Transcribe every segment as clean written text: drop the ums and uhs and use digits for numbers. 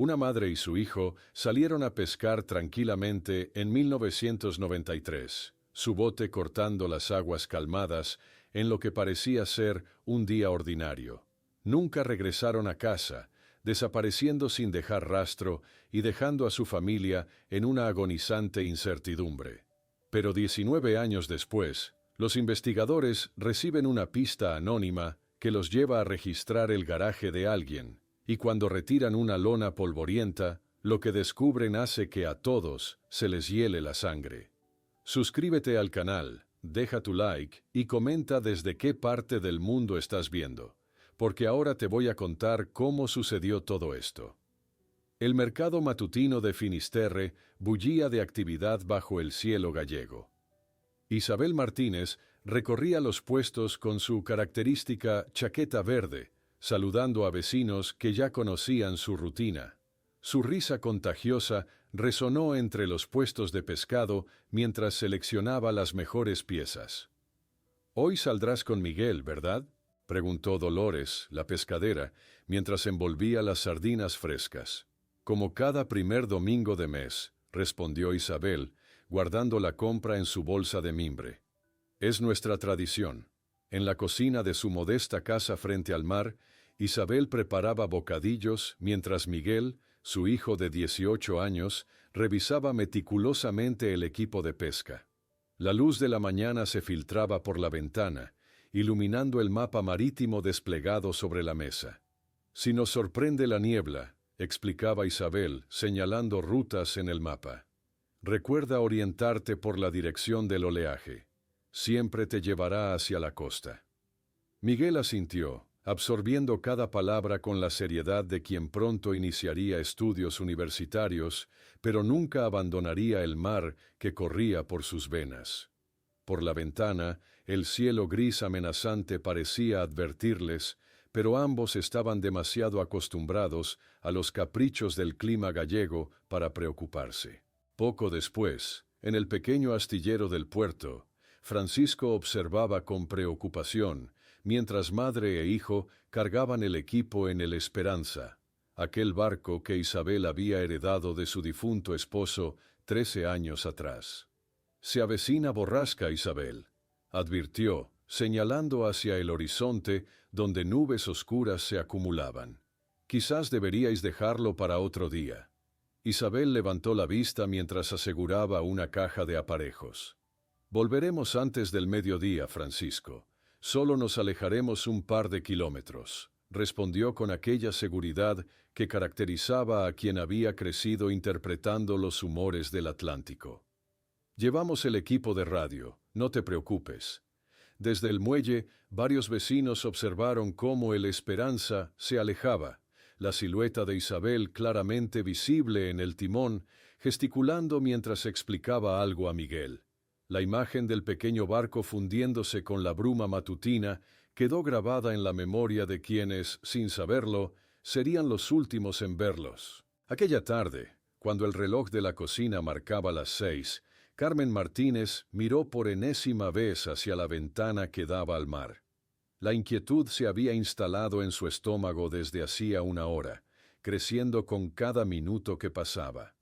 Una madre y su hijo salieron a pescar tranquilamente en 1993, su bote cortando las aguas calmadas en lo que parecía ser un día ordinario. Nunca regresaron a casa, desapareciendo sin dejar rastro y dejando a su familia en una agonizante incertidumbre. Pero 19 años después, los investigadores reciben una pista anónima que los lleva a registrar el garaje de alguien, y cuando retiran una lona polvorienta, lo que descubren hace que a todos se les hiele la sangre. Suscríbete al canal, deja tu like y comenta desde qué parte del mundo estás viendo, porque ahora te voy a contar cómo sucedió todo esto. El mercado matutino de Finisterre bullía de actividad bajo el cielo gallego. Isabel Martínez recorría los puestos con su característica chaqueta verde, saludando a vecinos que ya conocían su rutina. Su risa contagiosa resonó entre los puestos de pescado mientras seleccionaba las mejores piezas. «Hoy saldrás con Miguel, ¿verdad?», preguntó Dolores, la pescadera, mientras envolvía las sardinas frescas. «Como cada primer domingo de mes», respondió Isabel, guardando la compra en su bolsa de mimbre. «Es nuestra tradición». En la cocina de su modesta casa frente al mar, Isabel preparaba bocadillos mientras Miguel, su hijo de 18 años, revisaba meticulosamente el equipo de pesca. La luz de la mañana se filtraba por la ventana, iluminando el mapa marítimo desplegado sobre la mesa. «Si nos sorprende la niebla», explicaba Isabel, señalando rutas en el mapa. «Recuerda orientarte por la dirección del oleaje. Siempre te llevará hacia la costa». Miguel asintió, absorbiendo cada palabra con la seriedad de quien pronto iniciaría estudios universitarios, pero nunca abandonaría el mar que corría por sus venas. Por la ventana, el cielo gris amenazante parecía advertirles, pero ambos estaban demasiado acostumbrados a los caprichos del clima gallego para preocuparse. Poco después, en el pequeño astillero del puerto, Francisco observaba con preocupación, mientras madre e hijo cargaban el equipo en el Esperanza, aquel barco que Isabel había heredado de su difunto esposo 13 años atrás. «Se avecina borrasca, Isabel», advirtió, señalando hacia el horizonte donde nubes oscuras se acumulaban. «Quizás deberíais dejarlo para otro día». Isabel levantó la vista mientras aseguraba una caja de aparejos. «Volveremos antes del mediodía, Francisco. Solo nos alejaremos un par de kilómetros», respondió con aquella seguridad que caracterizaba a quien había crecido interpretando los humores del Atlántico. «Llevamos el equipo de radio, no te preocupes». Desde el muelle, varios vecinos observaron cómo el Esperanza se alejaba, la silueta de Isabel claramente visible en el timón, gesticulando mientras explicaba algo a Miguel. La imagen del pequeño barco fundiéndose con la bruma matutina quedó grabada en la memoria de quienes, sin saberlo, serían los últimos en verlos. Aquella tarde, cuando el reloj de la cocina marcaba las 6, Carmen Martínez miró por enésima vez hacia la ventana que daba al mar. La inquietud se había instalado en su estómago desde hacía una hora, creciendo con cada minuto que pasaba.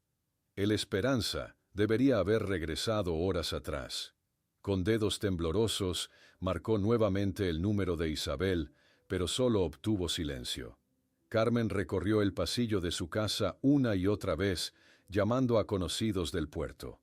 El Esperanza debería haber regresado horas atrás. Con dedos temblorosos, marcó nuevamente el número de Isabel, pero solo obtuvo silencio. Carmen recorrió el pasillo de su casa una y otra vez, llamando a conocidos del puerto.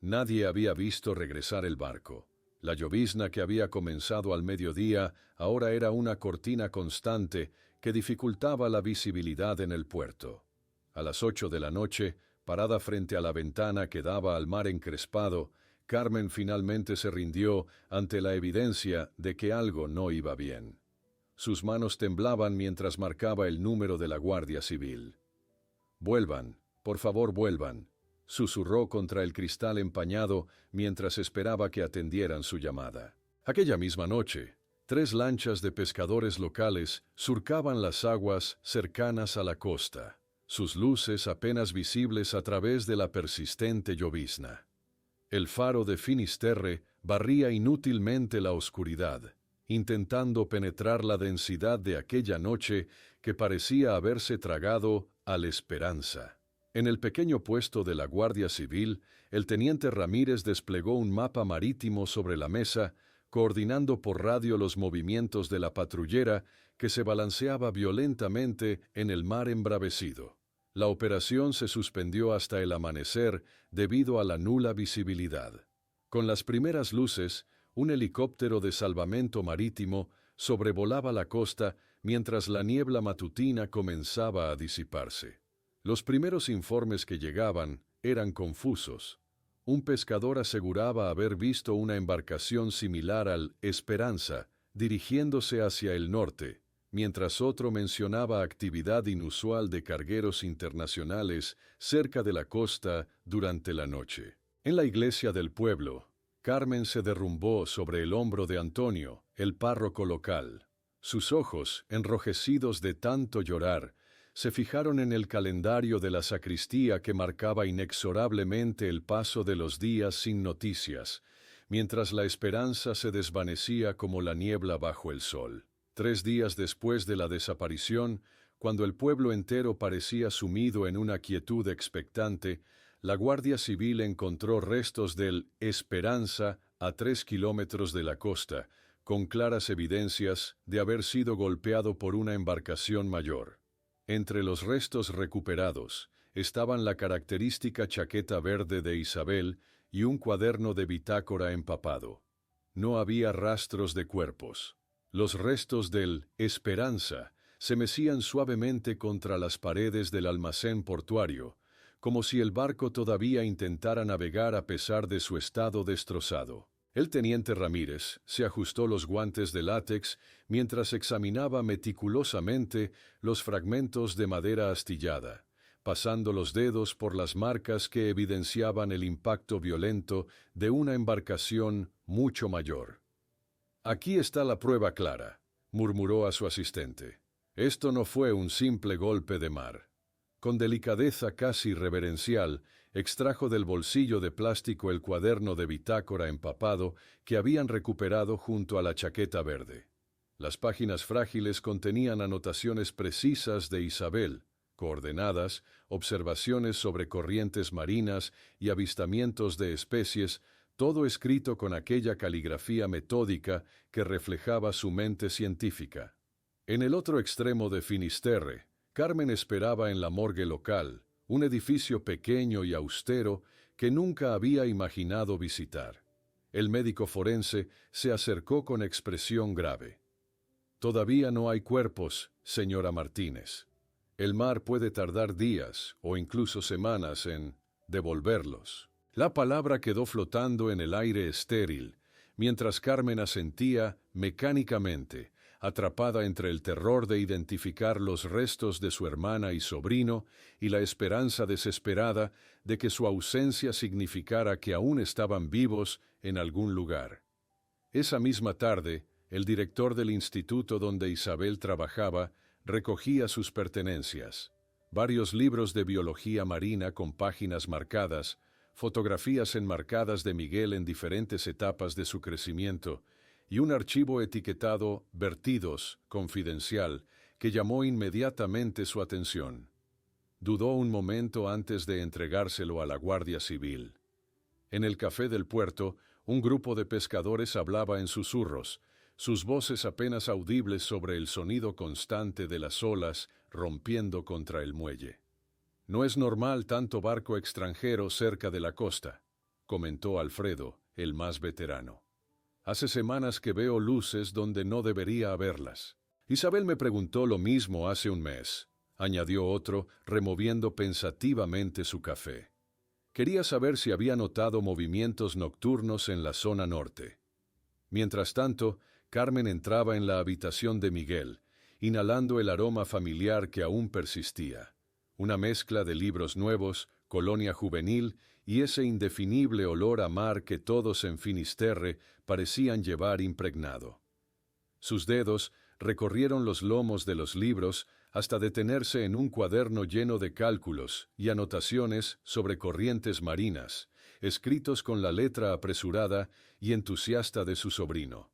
Nadie había visto regresar el barco. La llovizna que había comenzado al mediodía ahora era una cortina constante que dificultaba la visibilidad en el puerto. A las 8 de la noche, parada frente a la ventana que daba al mar encrespado, Carmen finalmente se rindió ante la evidencia de que algo no iba bien. Sus manos temblaban mientras marcaba el número de la Guardia Civil. «Vuelvan, por favor vuelvan», susurró contra el cristal empañado mientras esperaba que atendieran su llamada. Aquella misma noche, 3 lanchas de pescadores locales surcaban las aguas cercanas a la costa, sus luces apenas visibles a través de la persistente llovizna. El faro de Finisterre barría inútilmente la oscuridad, intentando penetrar la densidad de aquella noche que parecía haberse tragado a la esperanza. En el pequeño puesto de la Guardia Civil, el teniente Ramírez desplegó un mapa marítimo sobre la mesa, coordinando por radio los movimientos de la patrullera que se balanceaba violentamente en el mar embravecido. La operación se suspendió hasta el amanecer debido a la nula visibilidad. Con las primeras luces, un helicóptero de salvamento marítimo sobrevolaba la costa mientras la niebla matutina comenzaba a disiparse. Los primeros informes que llegaban eran confusos. Un pescador aseguraba haber visto una embarcación similar al Esperanza dirigiéndose hacia el norte, mientras otro mencionaba actividad inusual de cargueros internacionales cerca de la costa durante la noche. En la iglesia del pueblo, Carmen se derrumbó sobre el hombro de Antonio, el párroco local. Sus ojos, enrojecidos de tanto llorar, se fijaron en el calendario de la sacristía que marcaba inexorablemente el paso de los días sin noticias, mientras la esperanza se desvanecía como la niebla bajo el sol. 3 días después de la desaparición, cuando el pueblo entero parecía sumido en una quietud expectante, la Guardia Civil encontró restos del Esperanza a 3 kilómetros de la costa, con claras evidencias de haber sido golpeado por una embarcación mayor. Entre los restos recuperados estaban la característica chaqueta verde de Isabel y un cuaderno de bitácora empapado. No había rastros de cuerpos. Los restos del Esperanza se mecían suavemente contra las paredes del almacén portuario, como si el barco todavía intentara navegar a pesar de su estado destrozado. El teniente Ramírez se ajustó los guantes de látex mientras examinaba meticulosamente los fragmentos de madera astillada, pasando los dedos por las marcas que evidenciaban el impacto violento de una embarcación mucho mayor. «Aquí está la prueba clara», murmuró a su asistente. «Esto no fue un simple golpe de mar». Con delicadeza casi reverencial, extrajo del bolsillo de plástico el cuaderno de bitácora empapado que habían recuperado junto a la chaqueta verde. Las páginas frágiles contenían anotaciones precisas de Isabel, coordenadas, observaciones sobre corrientes marinas y avistamientos de especies, todo escrito con aquella caligrafía metódica que reflejaba su mente científica. En el otro extremo de Finisterre, Carmen esperaba en la morgue local, un edificio pequeño y austero que nunca había imaginado visitar. El médico forense se acercó con expresión grave. «Todavía no hay cuerpos, señora Martínez. El mar puede tardar días o incluso semanas en devolverlos». La palabra quedó flotando en el aire estéril, mientras Carmen asentía mecánicamente, atrapada entre el terror de identificar los restos de su hermana y sobrino y la esperanza desesperada de que su ausencia significara que aún estaban vivos en algún lugar. Esa misma tarde, el director del instituto donde Isabel trabajaba recogía sus pertenencias: varios libros de biología marina con páginas marcadas, fotografías enmarcadas de Miguel en diferentes etapas de su crecimiento, y un archivo etiquetado «Vertidos, confidencial», que llamó inmediatamente su atención. Dudó un momento antes de entregárselo a la Guardia Civil. En el café del puerto, un grupo de pescadores hablaba en susurros, sus voces apenas audibles sobre el sonido constante de las olas rompiendo contra el muelle. «No es normal tanto barco extranjero cerca de la costa», comentó Alfredo, el más veterano. «Hace semanas que veo luces donde no debería haberlas». «Isabel me preguntó lo mismo hace un mes», añadió otro, removiendo pensativamente su café. «Quería saber si había notado movimientos nocturnos en la zona norte». Mientras tanto, Carmen entraba en la habitación de Miguel, inhalando el aroma familiar que aún persistía. Una mezcla de libros nuevos, colonia juvenil y ese indefinible olor a mar que todos en Finisterre parecían llevar impregnado. Sus dedos recorrieron los lomos de los libros hasta detenerse en un cuaderno lleno de cálculos y anotaciones sobre corrientes marinas, escritos con la letra apresurada y entusiasta de su sobrino.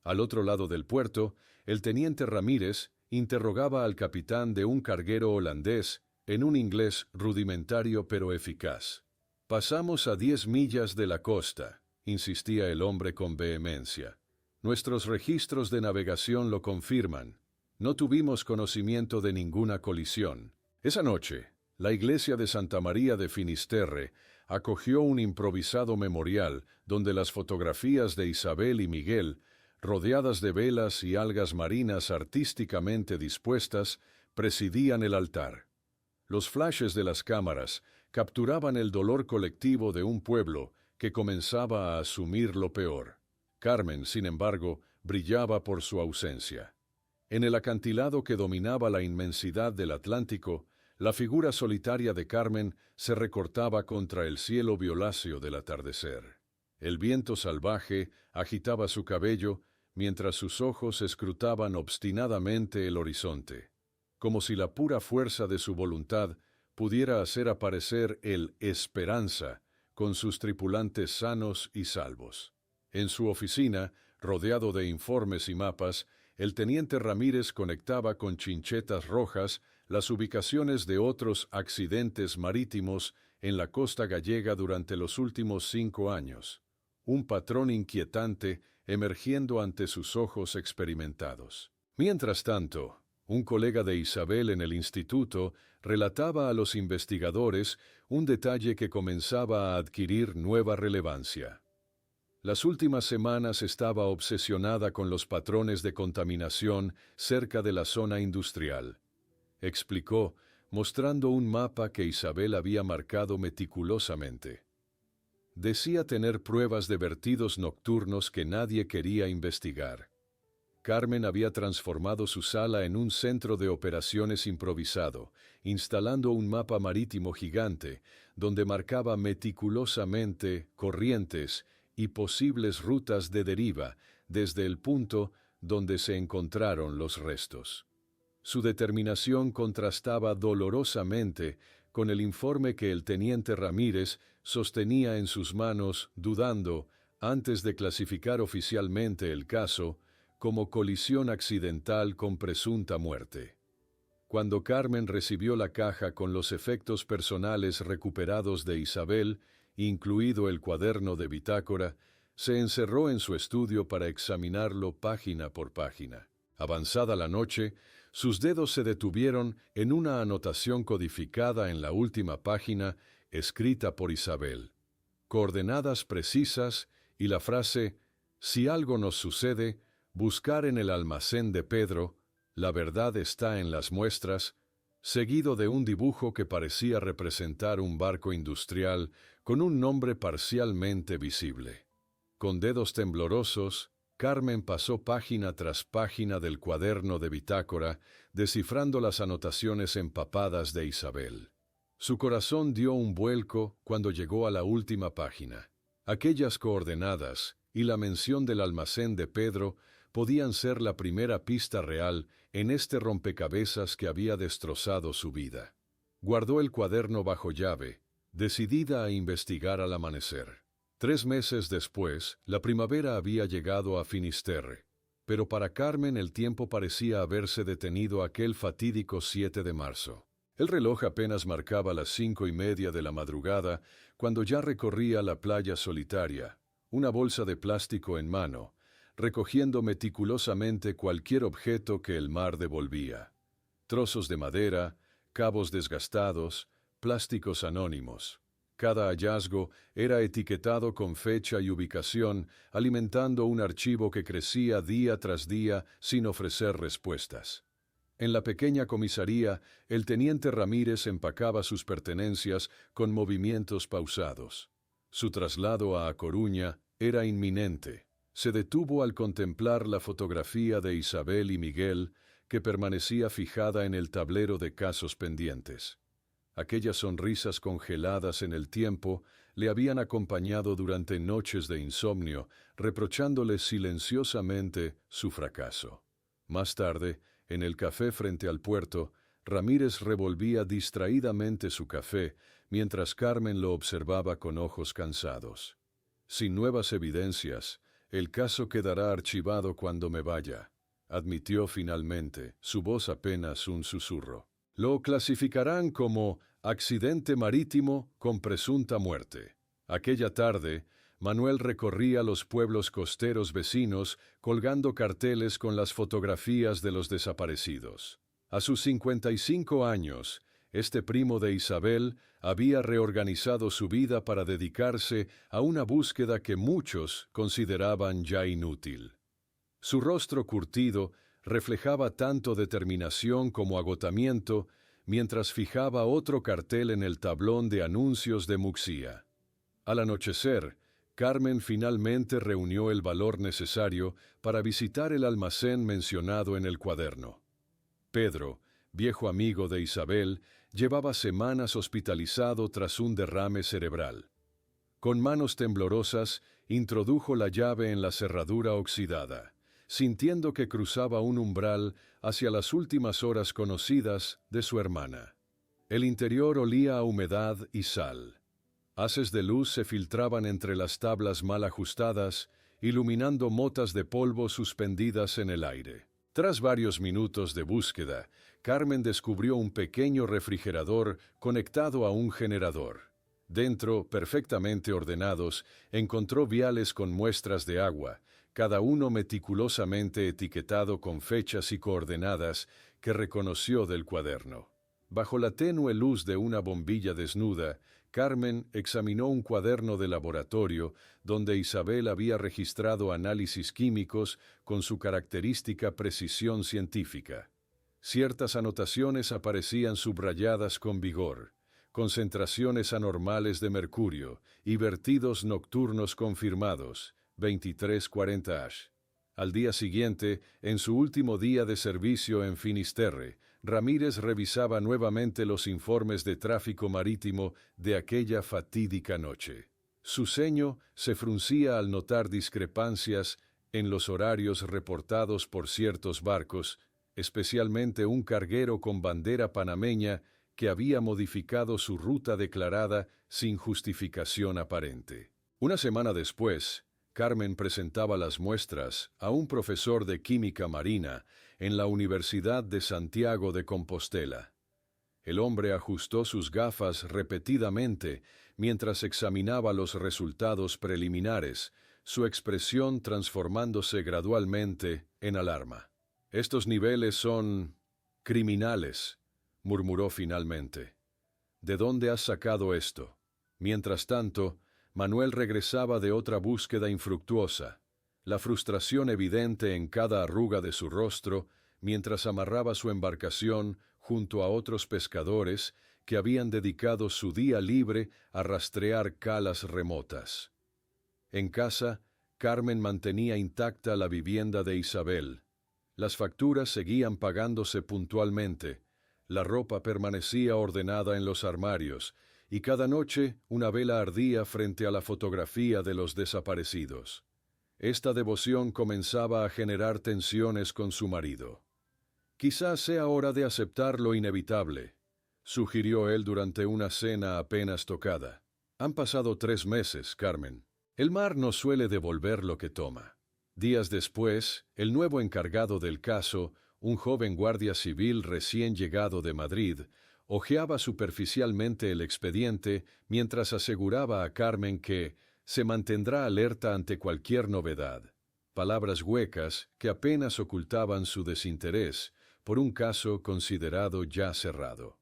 Al otro lado del puerto, el teniente Ramírez interrogaba al capitán de un carguero holandés en un inglés rudimentario pero eficaz. «Pasamos a 10 millas de la costa», insistía el hombre con vehemencia. «Nuestros registros de navegación lo confirman. No tuvimos conocimiento de ninguna colisión». Esa noche, la iglesia de Santa María de Finisterre acogió un improvisado memorial donde las fotografías de Isabel y Miguel, rodeadas de velas y algas marinas artísticamente dispuestas, presidían el altar. Los flashes de las cámaras capturaban el dolor colectivo de un pueblo que comenzaba a asumir lo peor. Carmen, sin embargo, brillaba por su ausencia. En el acantilado que dominaba la inmensidad del Atlántico, la figura solitaria de Carmen se recortaba contra el cielo violáceo del atardecer. El viento salvaje agitaba su cabello mientras sus ojos escrutaban obstinadamente el horizonte, como si la pura fuerza de su voluntad pudiera hacer aparecer el Esperanza con sus tripulantes sanos y salvos. En su oficina, rodeado de informes y mapas, el teniente Ramírez conectaba con chinchetas rojas las ubicaciones de otros accidentes marítimos en la costa gallega durante los últimos 5 años. Un patrón inquietante emergiendo ante sus ojos experimentados. Mientras tanto, un colega de Isabel en el instituto relataba a los investigadores un detalle que comenzaba a adquirir nueva relevancia. Las últimas semanas estaba obsesionada con los patrones de contaminación cerca de la zona industrial. Explicó, mostrando un mapa que Isabel había marcado meticulosamente. Decía tener pruebas de vertidos nocturnos que nadie quería investigar. Carmen había transformado su sala en un centro de operaciones improvisado, instalando un mapa marítimo gigante, donde marcaba meticulosamente corrientes y posibles rutas de deriva desde el punto donde se encontraron los restos. Su determinación contrastaba dolorosamente con el informe que el teniente Ramírez sostenía en sus manos, dudando, antes de clasificar oficialmente el caso, como colisión accidental con presunta muerte. Cuando Carmen recibió la caja con los efectos personales recuperados de Isabel, incluido el cuaderno de bitácora, se encerró en su estudio para examinarlo página por página. Avanzada la noche, sus dedos se detuvieron en una anotación codificada en la última página, escrita por Isabel. Coordenadas precisas y la frase, «Si algo nos sucede, buscar en el almacén de Pedro, la verdad está en las muestras», seguido de un dibujo que parecía representar un barco industrial con un nombre parcialmente visible. Con dedos temblorosos, Carmen pasó página tras página del cuaderno de bitácora, descifrando las anotaciones empapadas de Isabel. Su corazón dio un vuelco cuando llegó a la última página. Aquellas coordenadas y la mención del almacén de Pedro podían ser la primera pista real en este rompecabezas que había destrozado su vida. Guardó el cuaderno bajo llave, decidida a investigar al amanecer. 3 meses después, la primavera había llegado a Finisterre, pero para Carmen el tiempo parecía haberse detenido aquel fatídico 7 de marzo. El reloj apenas marcaba las 5:30 de la madrugada cuando ya recorría la playa solitaria, una bolsa de plástico en mano, recogiendo meticulosamente cualquier objeto que el mar devolvía. Trozos de madera, cabos desgastados, plásticos anónimos. Cada hallazgo era etiquetado con fecha y ubicación, alimentando un archivo que crecía día tras día sin ofrecer respuestas. En la pequeña comisaría, el teniente Ramírez empacaba sus pertenencias con movimientos pausados. Su traslado a A Coruña era inminente. Se detuvo al contemplar la fotografía de Isabel y Miguel, que permanecía fijada en el tablero de casos pendientes. Aquellas sonrisas congeladas en el tiempo le habían acompañado durante noches de insomnio, reprochándole silenciosamente su fracaso. Más tarde, en el café frente al puerto, Ramírez revolvía distraídamente su café, mientras Carmen lo observaba con ojos cansados. Sin nuevas evidencias, El caso quedará archivado cuando me vaya, admitió finalmente, su voz apenas un susurro. Lo clasificarán como accidente marítimo con presunta muerte. Aquella tarde, Manuel recorría los pueblos costeros vecinos colgando carteles con las fotografías de los desaparecidos. A sus 55 años, este primo de Isabel había reorganizado su vida para dedicarse a una búsqueda que muchos consideraban ya inútil. Su rostro curtido reflejaba tanto determinación como agotamiento mientras fijaba otro cartel en el tablón de anuncios de Muxía. Al anochecer, Carmen finalmente reunió el valor necesario para visitar el almacén mencionado en el cuaderno. Pedro, viejo amigo de Isabel, llevaba semanas hospitalizado tras un derrame cerebral. Con manos temblorosas, introdujo la llave en la cerradura oxidada, sintiendo que cruzaba un umbral hacia las últimas horas conocidas de su hermana. El interior olía a humedad y sal. Haces de luz se filtraban entre las tablas mal ajustadas, iluminando motas de polvo suspendidas en el aire. Tras varios minutos de búsqueda, Carmen descubrió un pequeño refrigerador conectado a un generador. Dentro, perfectamente ordenados, encontró viales con muestras de agua, cada uno meticulosamente etiquetado con fechas y coordenadas que reconoció del cuaderno. Bajo la tenue luz de una bombilla desnuda, Carmen examinó un cuaderno de laboratorio donde Isabel había registrado análisis químicos con su característica precisión científica. Ciertas anotaciones aparecían subrayadas con vigor: concentraciones anormales de mercurio y vertidos nocturnos confirmados, 2340H. Al día siguiente, en su último día de servicio en Finisterre, Ramírez revisaba nuevamente los informes de tráfico marítimo de aquella fatídica noche. Su ceño se fruncía al notar discrepancias en los horarios reportados por ciertos barcos, especialmente un carguero con bandera panameña que había modificado su ruta declarada sin justificación aparente. Una semana después, Carmen presentaba las muestras a un profesor de química marina en la Universidad de Santiago de Compostela. El hombre ajustó sus gafas repetidamente mientras examinaba los resultados preliminares, su expresión transformándose gradualmente en alarma. «Estos niveles son criminales», murmuró finalmente. «¿De dónde has sacado esto?» Mientras tanto, Manuel regresaba de otra búsqueda infructuosa, la frustración evidente en cada arruga de su rostro mientras amarraba su embarcación junto a otros pescadores que habían dedicado su día libre a rastrear calas remotas. En casa, Carmen mantenía intacta la vivienda de Isabel. Las facturas seguían pagándose puntualmente, la ropa permanecía ordenada en los armarios, y cada noche una vela ardía frente a la fotografía de los desaparecidos. Esta devoción comenzaba a generar tensiones con su marido. «Quizás sea hora de aceptar lo inevitable», sugirió él durante una cena apenas tocada. «Han pasado 3 meses, Carmen. El mar no suele devolver lo que toma». Días después, el nuevo encargado del caso, un joven guardia civil recién llegado de Madrid, hojeaba superficialmente el expediente mientras aseguraba a Carmen que se mantendrá alerta ante cualquier novedad. Palabras huecas que apenas ocultaban su desinterés por un caso considerado ya cerrado.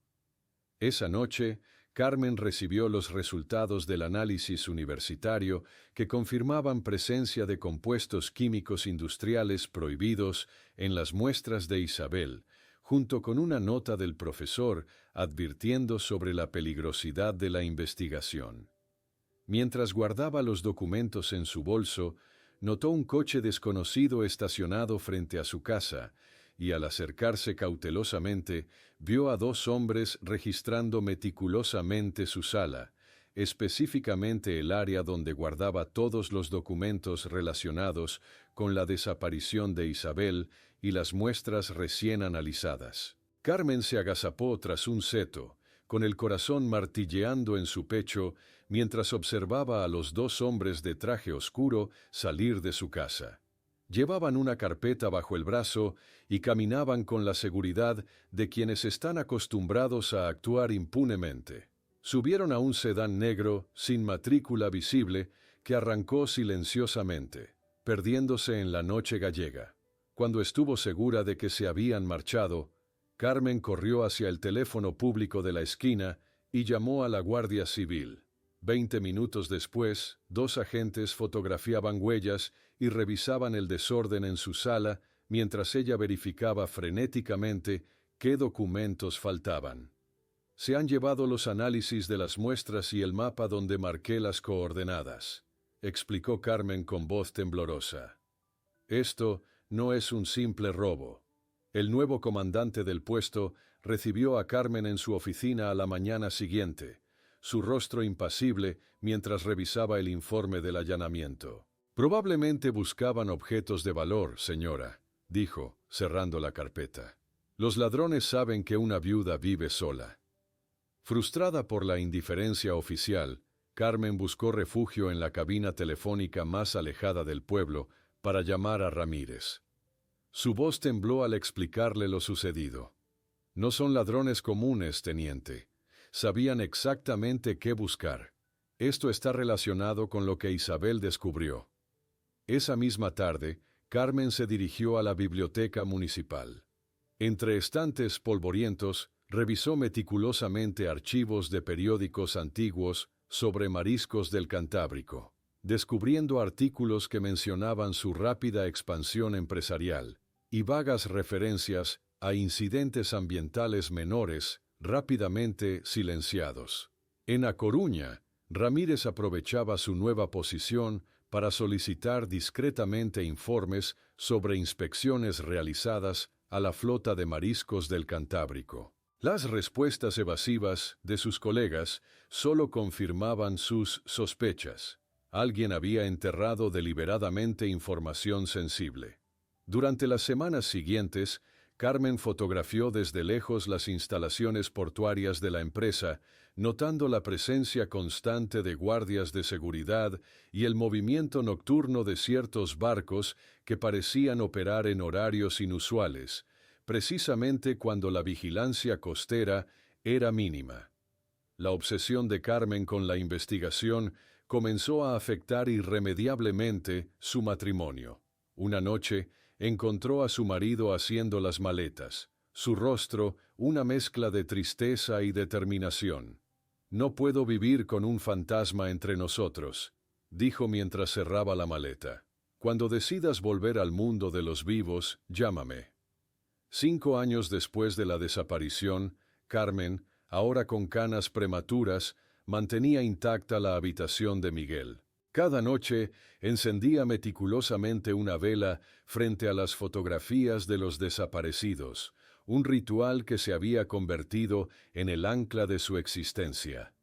Esa noche, Carmen recibió los resultados del análisis universitario que confirmaban presencia de compuestos químicos industriales prohibidos en las muestras de Isabel, junto con una nota del profesor advirtiendo sobre la peligrosidad de la investigación. Mientras guardaba los documentos en su bolso, notó un coche desconocido estacionado frente a su casa y, al acercarse cautelosamente, vio a 2 hombres registrando meticulosamente su sala, específicamente el área donde guardaba todos los documentos relacionados con la desaparición de Isabel y las muestras recién analizadas. Carmen se agazapó tras un seto, con el corazón martilleando en su pecho, mientras observaba a los dos hombres de traje oscuro salir de su casa. Llevaban una carpeta bajo el brazo y caminaban con la seguridad de quienes están acostumbrados a actuar impunemente. Subieron a un sedán negro, sin matrícula visible, que arrancó silenciosamente, perdiéndose en la noche gallega. Cuando estuvo segura de que se habían marchado, Carmen corrió hacia el teléfono público de la esquina y llamó a la Guardia Civil. 20 minutos después, 2 agentes fotografiaban huellas y revisaban el desorden en su sala mientras ella verificaba frenéticamente qué documentos faltaban. Se han llevado los análisis de las muestras y el mapa donde marqué las coordenadas, explicó Carmen con voz temblorosa. Esto no es un simple robo. El nuevo comandante del puesto recibió a Carmen en su oficina a la mañana siguiente, su rostro impasible mientras revisaba el informe del allanamiento. Probablemente buscaban objetos de valor, señora, dijo, cerrando la carpeta. Los ladrones saben que una viuda vive sola. Frustrada por la indiferencia oficial, Carmen buscó refugio en la cabina telefónica más alejada del pueblo para llamar a Ramírez. Su voz tembló al explicarle lo sucedido. No son ladrones comunes, teniente. Sabían exactamente qué buscar. Esto está relacionado con lo que Isabel descubrió. Esa misma tarde, Carmen se dirigió a la biblioteca municipal. Entre estantes polvorientos, revisó meticulosamente archivos de periódicos antiguos sobre mariscos del Cantábrico, descubriendo artículos que mencionaban su rápida expansión empresarial y vagas referencias a incidentes ambientales menores rápidamente silenciados. En A Coruña, Ramírez aprovechaba su nueva posición para solicitar discretamente informes sobre inspecciones realizadas a la flota de mariscos del Cantábrico. Las respuestas evasivas de sus colegas solo confirmaban sus sospechas. Alguien había enterrado deliberadamente información sensible. Durante las semanas siguientes, Carmen fotografió desde lejos las instalaciones portuarias de la empresa, notando la presencia constante de guardias de seguridad y el movimiento nocturno de ciertos barcos que parecían operar en horarios inusuales, precisamente cuando la vigilancia costera era mínima. La obsesión de Carmen con la investigación comenzó a afectar irremediablemente su matrimonio. Una noche, encontró a su marido haciendo las maletas, su rostro una mezcla de tristeza y determinación. «No puedo vivir con un fantasma entre nosotros», dijo mientras cerraba la maleta. «Cuando decidas volver al mundo de los vivos, llámame». 5 años después de la desaparición, Carmen, ahora con canas prematuras, mantenía intacta la habitación de Miguel. Cada noche encendía meticulosamente una vela frente a las fotografías de los desaparecidos, un ritual que se había convertido en el ancla de su existencia.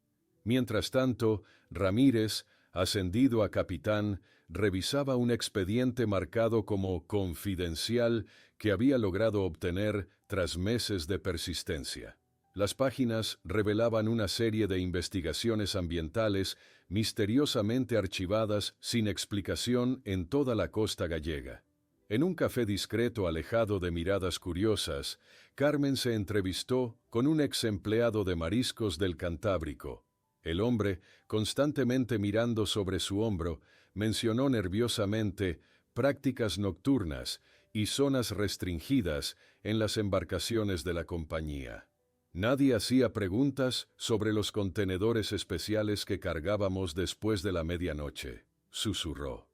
Mientras tanto, Ramírez, ascendido a capitán, revisaba un expediente marcado como confidencial que había logrado obtener tras meses de persistencia. Las páginas revelaban una serie de investigaciones ambientales misteriosamente archivadas sin explicación en toda la costa gallega. En un café discreto alejado de miradas curiosas, Carmen se entrevistó con un ex empleado de mariscos del Cantábrico. El hombre, constantemente mirando sobre su hombro, mencionó nerviosamente prácticas nocturnas y zonas restringidas en las embarcaciones de la compañía. Nadie hacía preguntas sobre los contenedores especiales que cargábamos después de la medianoche, susurró.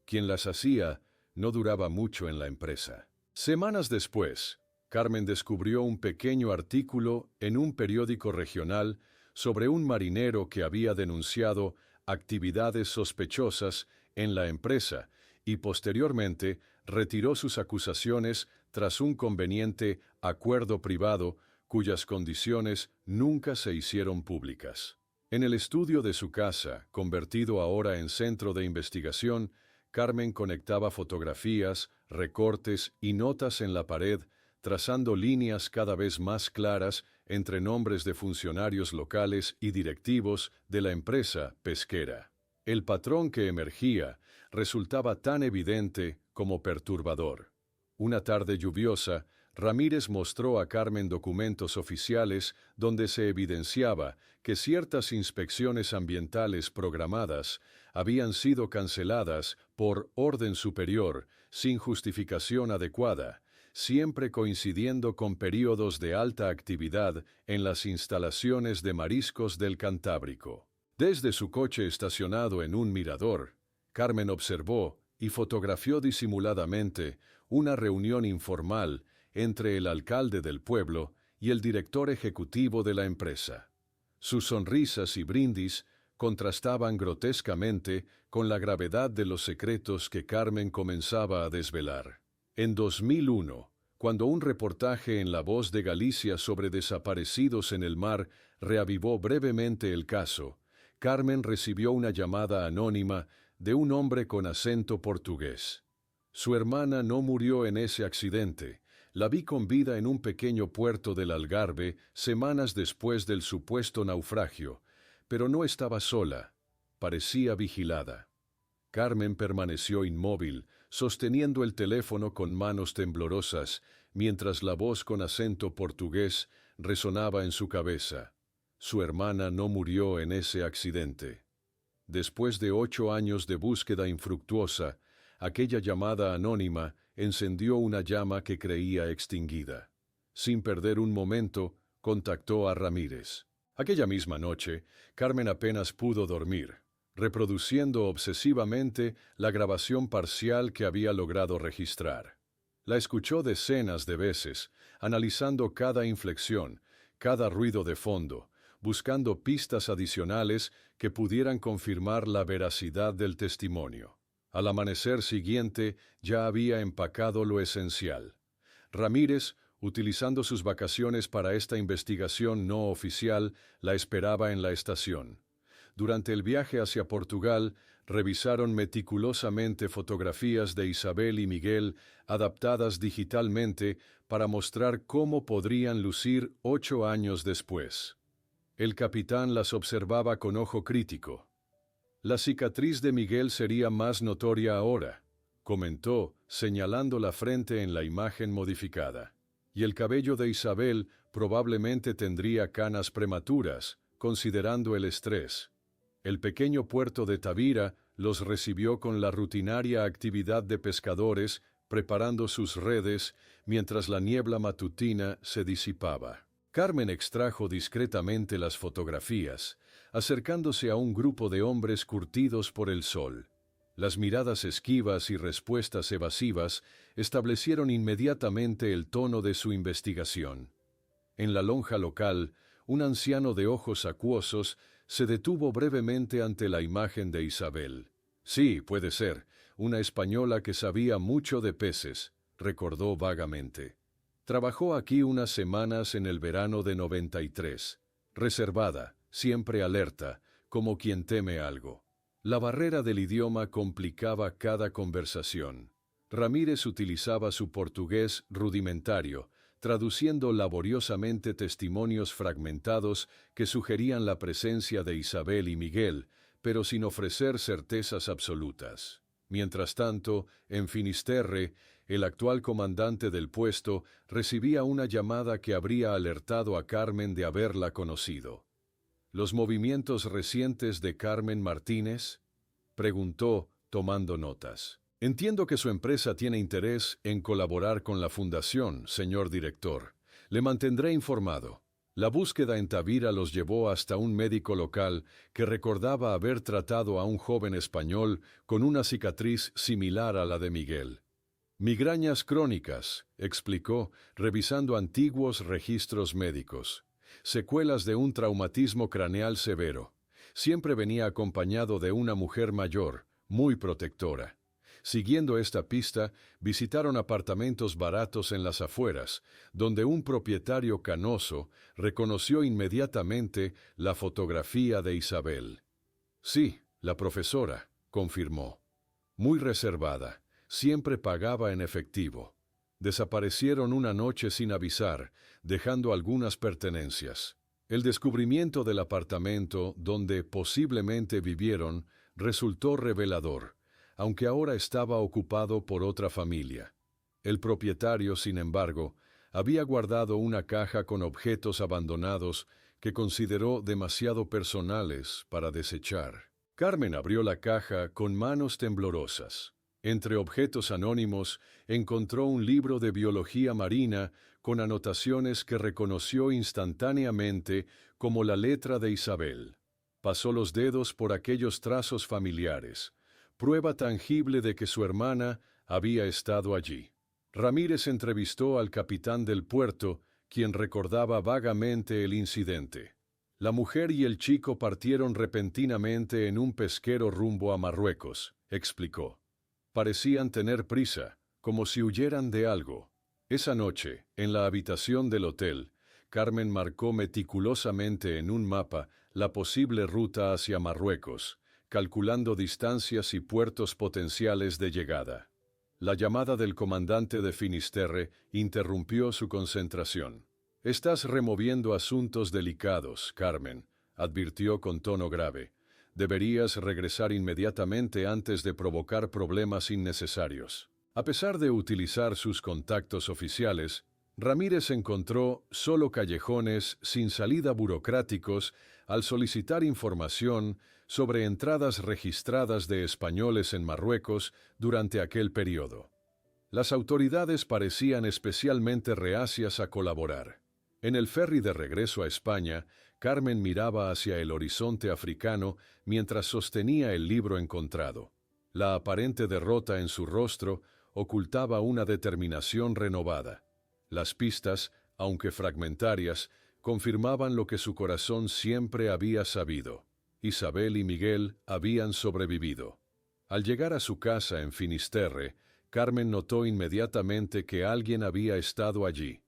Quien las hacía no duraba mucho en la empresa. Semanas después, Carmen descubrió un pequeño artículo en un periódico regional sobre un marinero que había denunciado actividades sospechosas en la empresa y posteriormente retiró sus acusaciones tras un conveniente acuerdo privado cuyas condiciones nunca se hicieron públicas. En el estudio de su casa, convertido ahora en centro de investigación, Carmen conectaba fotografías, recortes y notas en la pared, trazando líneas cada vez más claras entre nombres de funcionarios locales y directivos de la empresa pesquera. El patrón que emergía resultaba tan evidente como perturbador. Una tarde lluviosa, Ramírez mostró a Carmen documentos oficiales donde se evidenciaba que ciertas inspecciones ambientales programadas habían sido canceladas por orden superior sin justificación adecuada, siempre coincidiendo con períodos de alta actividad en las instalaciones de mariscos del Cantábrico. Desde su coche estacionado en un mirador, Carmen observó y fotografió disimuladamente una reunión informal entre el alcalde del pueblo y el director ejecutivo de la empresa. Sus sonrisas y brindis contrastaban grotescamente con la gravedad de los secretos que Carmen comenzaba a desvelar. En 2001, cuando un reportaje en La Voz de Galicia sobre desaparecidos en el mar reavivó brevemente el caso, Carmen recibió una llamada anónima de un hombre con acento portugués. Su hermana no murió en ese accidente. La vi con vida en un pequeño puerto del Algarve semanas después del supuesto naufragio, pero no estaba sola, parecía vigilada. Carmen permaneció inmóvil, sosteniendo el teléfono con manos temblorosas, mientras la voz con acento portugués resonaba en su cabeza. Su hermana no murió en ese accidente. Después de 8 años de búsqueda infructuosa, aquella llamada anónima encendió una llama que creía extinguida. Sin perder un momento, contactó a Ramírez. Aquella misma noche, Carmen apenas pudo dormir, reproduciendo obsesivamente la grabación parcial que había logrado registrar. La escuchó decenas de veces, analizando cada inflexión, cada ruido de fondo, buscando pistas adicionales que pudieran confirmar la veracidad del testimonio. Al amanecer siguiente ya había empacado lo esencial. Ramírez, utilizando sus vacaciones para esta investigación no oficial, la esperaba en la estación. Durante el viaje hacia Portugal, revisaron meticulosamente fotografías de Isabel y Miguel adaptadas digitalmente para mostrar cómo podrían lucir 8 años después. El capitán las observaba con ojo crítico. La cicatriz de Miguel sería más notoria ahora, comentó, señalando la frente en la imagen modificada. Y el cabello de Isabel probablemente tendría canas prematuras, considerando el estrés. El pequeño puerto de Tavira los recibió con la rutinaria actividad de pescadores, preparando sus redes, mientras la niebla matutina se disipaba. Carmen extrajo discretamente las fotografías, acercándose a un grupo de hombres curtidos por el sol. Las miradas esquivas y respuestas evasivas establecieron inmediatamente el tono de su investigación. En la lonja local, un anciano de ojos acuosos se detuvo brevemente ante la imagen de Isabel. Sí, puede ser, una española que sabía mucho de peces, recordó vagamente. Trabajó aquí unas semanas en el verano de 93, reservada, siempre alerta, como quien teme algo. La barrera del idioma complicaba cada conversación. Ramírez utilizaba su portugués rudimentario, traduciendo laboriosamente testimonios fragmentados que sugerían la presencia de Isabel y Miguel, pero sin ofrecer certezas absolutas. Mientras tanto, en Finisterre, el actual comandante del puesto recibía una llamada que habría alertado a Carmen de haberla conocido. ¿Los movimientos recientes de Carmen Martínez? Preguntó, tomando notas. Entiendo que su empresa tiene interés en colaborar con la fundación, señor director. Le mantendré informado. La búsqueda en Tavira los llevó hasta un médico local que recordaba haber tratado a un joven español con una cicatriz similar a la de Miguel. Migrañas crónicas, explicó, revisando antiguos registros médicos. Secuelas de un traumatismo craneal severo. Siempre venía acompañado de una mujer mayor, muy protectora. Siguiendo esta pista, visitaron apartamentos baratos en las afueras, donde un propietario canoso reconoció inmediatamente la fotografía de Isabel. Sí, la profesora, confirmó. Muy reservada, siempre pagaba en efectivo. Desaparecieron una noche sin avisar, dejando algunas pertenencias. El descubrimiento del apartamento donde posiblemente vivieron resultó revelador, aunque ahora estaba ocupado por otra familia. El propietario, sin embargo, había guardado una caja con objetos abandonados que consideró demasiado personales para desechar. Carmen abrió la caja con manos temblorosas. Entre objetos anónimos encontró un libro de biología marina con anotaciones que reconoció instantáneamente como la letra de Isabel. Pasó los dedos por aquellos trazos familiares, prueba tangible de que su hermana había estado allí. Ramírez entrevistó al capitán del puerto, quien recordaba vagamente el incidente. La mujer y el chico partieron repentinamente en un pesquero rumbo a Marruecos, explicó. Parecían tener prisa, como si huyeran de algo. Esa noche, en la habitación del hotel, Carmen marcó meticulosamente en un mapa la posible ruta hacia Marruecos, calculando distancias y puertos potenciales de llegada. La llamada del comandante de Finisterre interrumpió su concentración. «Estás removiendo asuntos delicados, Carmen», advirtió con tono grave. «Deberías regresar inmediatamente antes de provocar problemas innecesarios». A pesar de utilizar sus contactos oficiales, Ramírez encontró solo callejones sin salida burocráticos al solicitar información sobre entradas registradas de españoles en Marruecos durante aquel periodo. Las autoridades parecían especialmente reacias a colaborar. En el ferry de regreso a España, Carmen miraba hacia el horizonte africano mientras sostenía el libro encontrado. La aparente derrota en su rostro ocultaba una determinación renovada. Las pistas, aunque fragmentarias, confirmaban lo que su corazón siempre había sabido. Isabel y Miguel habían sobrevivido. Al llegar a su casa en Finisterre, Carmen notó inmediatamente que alguien había estado allí.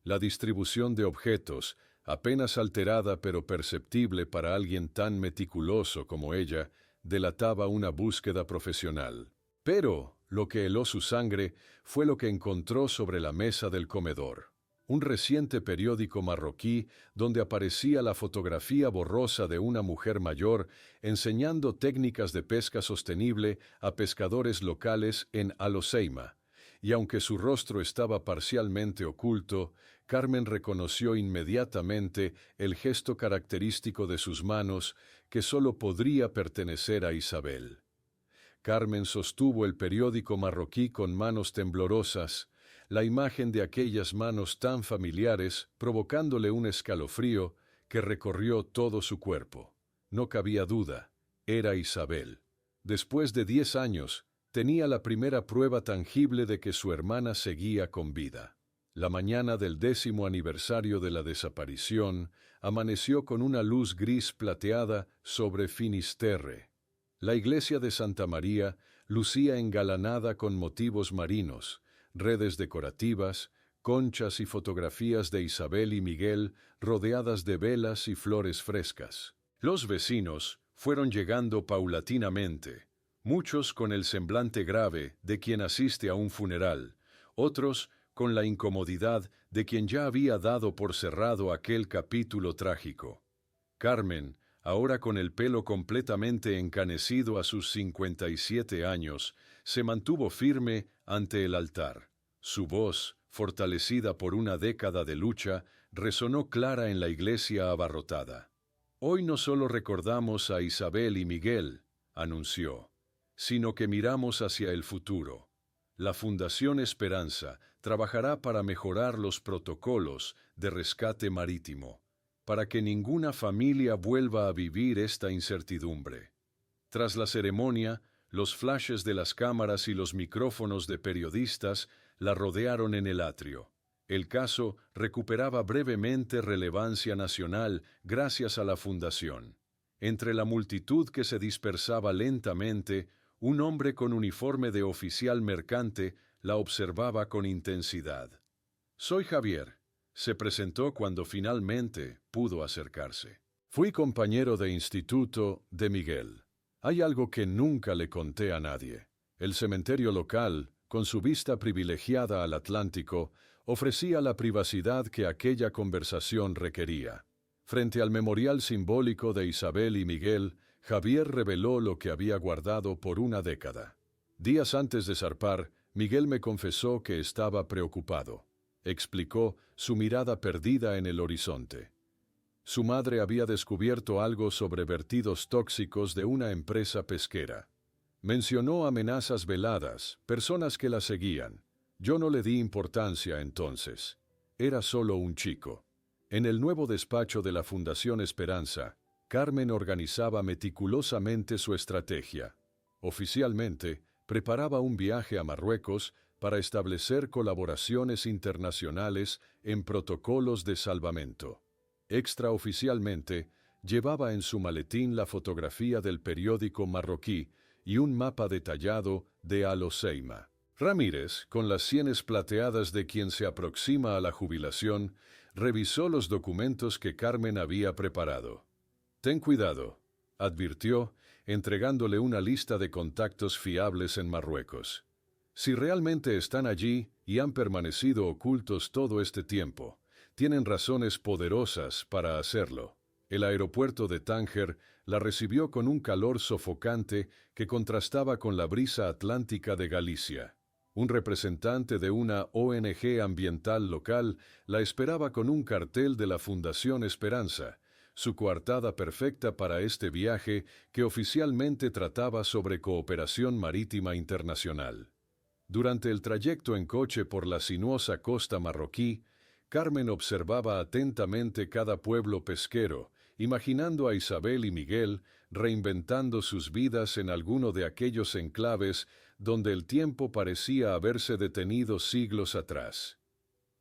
La distribución de objetos, apenas alterada pero perceptible para alguien tan meticuloso como ella, delataba una búsqueda profesional. Pero lo que heló su sangre fue lo que encontró sobre la mesa del comedor. Un reciente periódico marroquí donde aparecía la fotografía borrosa de una mujer mayor enseñando técnicas de pesca sostenible a pescadores locales en Al Hoceima. Y aunque su rostro estaba parcialmente oculto, Carmen reconoció inmediatamente el gesto característico de sus manos que solo podría pertenecer a Isabel. Carmen sostuvo el periódico marroquí con manos temblorosas, la imagen de aquellas manos tan familiares provocándole un escalofrío que recorrió todo su cuerpo. No cabía duda, era Isabel. Después de 10 años, tenía la primera prueba tangible de que su hermana seguía con vida. La mañana del 10º aniversario de la desaparición amaneció con una luz gris plateada sobre Finisterre. La iglesia de Santa María lucía engalanada con motivos marinos, redes decorativas, conchas y fotografías de Isabel y Miguel rodeadas de velas y flores frescas. Los vecinos fueron llegando paulatinamente, muchos con el semblante grave de quien asiste a un funeral, otros con la incomodidad de quien ya había dado por cerrado aquel capítulo trágico. Carmen, ahora con el pelo completamente encanecido a sus 57 años, se mantuvo firme ante el altar. Su voz, fortalecida por una década de lucha, resonó clara en la iglesia abarrotada. «Hoy no solo recordamos a Isabel y Miguel», anunció, «sino que miramos hacia el futuro. La Fundación Esperanza trabajará para mejorar los protocolos de rescate marítimo, para que ninguna familia vuelva a vivir esta incertidumbre». Tras la ceremonia, los flashes de las cámaras y los micrófonos de periodistas la rodearon en el atrio. El caso recuperaba brevemente relevancia nacional gracias a la fundación. Entre la multitud que se dispersaba lentamente, un hombre con uniforme de oficial mercante la observaba con intensidad. «Soy Javier», se presentó cuando finalmente pudo acercarse. «Fui compañero de instituto de Miguel. Hay algo que nunca le conté a nadie. El cementerio local con su vista privilegiada al Atlántico, ofrecía la privacidad que aquella conversación requería. Frente al memorial simbólico de Isabel y Miguel, Javier reveló lo que había guardado por una década. Días antes de zarpar, Miguel me confesó que estaba preocupado. Explicó, su mirada perdida en el horizonte. Su madre había descubierto algo sobre vertidos tóxicos de una empresa pesquera. Mencionó amenazas veladas, personas que la seguían. Yo no le di importancia entonces. Era solo un chico. En el nuevo despacho de la Fundación Esperanza, Carmen organizaba meticulosamente su estrategia. Oficialmente, preparaba un viaje a Marruecos para establecer colaboraciones internacionales en protocolos de salvamento. Extraoficialmente, llevaba en su maletín la fotografía del periódico marroquí y un mapa detallado de Al Hoceima. Ramírez, con las sienes plateadas de quien se aproxima a la jubilación, revisó los documentos que Carmen había preparado. «Ten cuidado», advirtió, entregándole una lista de contactos fiables en Marruecos. «Si realmente están allí y han permanecido ocultos todo este tiempo, tienen razones poderosas para hacerlo». El aeropuerto de Tánger la recibió con un calor sofocante que contrastaba con la brisa atlántica de Galicia. Un representante de una ONG ambiental local la esperaba con un cartel de la Fundación Esperanza, su coartada perfecta para este viaje que oficialmente trataba sobre cooperación marítima internacional. Durante el trayecto en coche por la sinuosa costa marroquí, Carmen observaba atentamente cada pueblo pesquero, imaginando a Isabel y Miguel reinventando sus vidas en alguno de aquellos enclaves donde el tiempo parecía haberse detenido siglos atrás.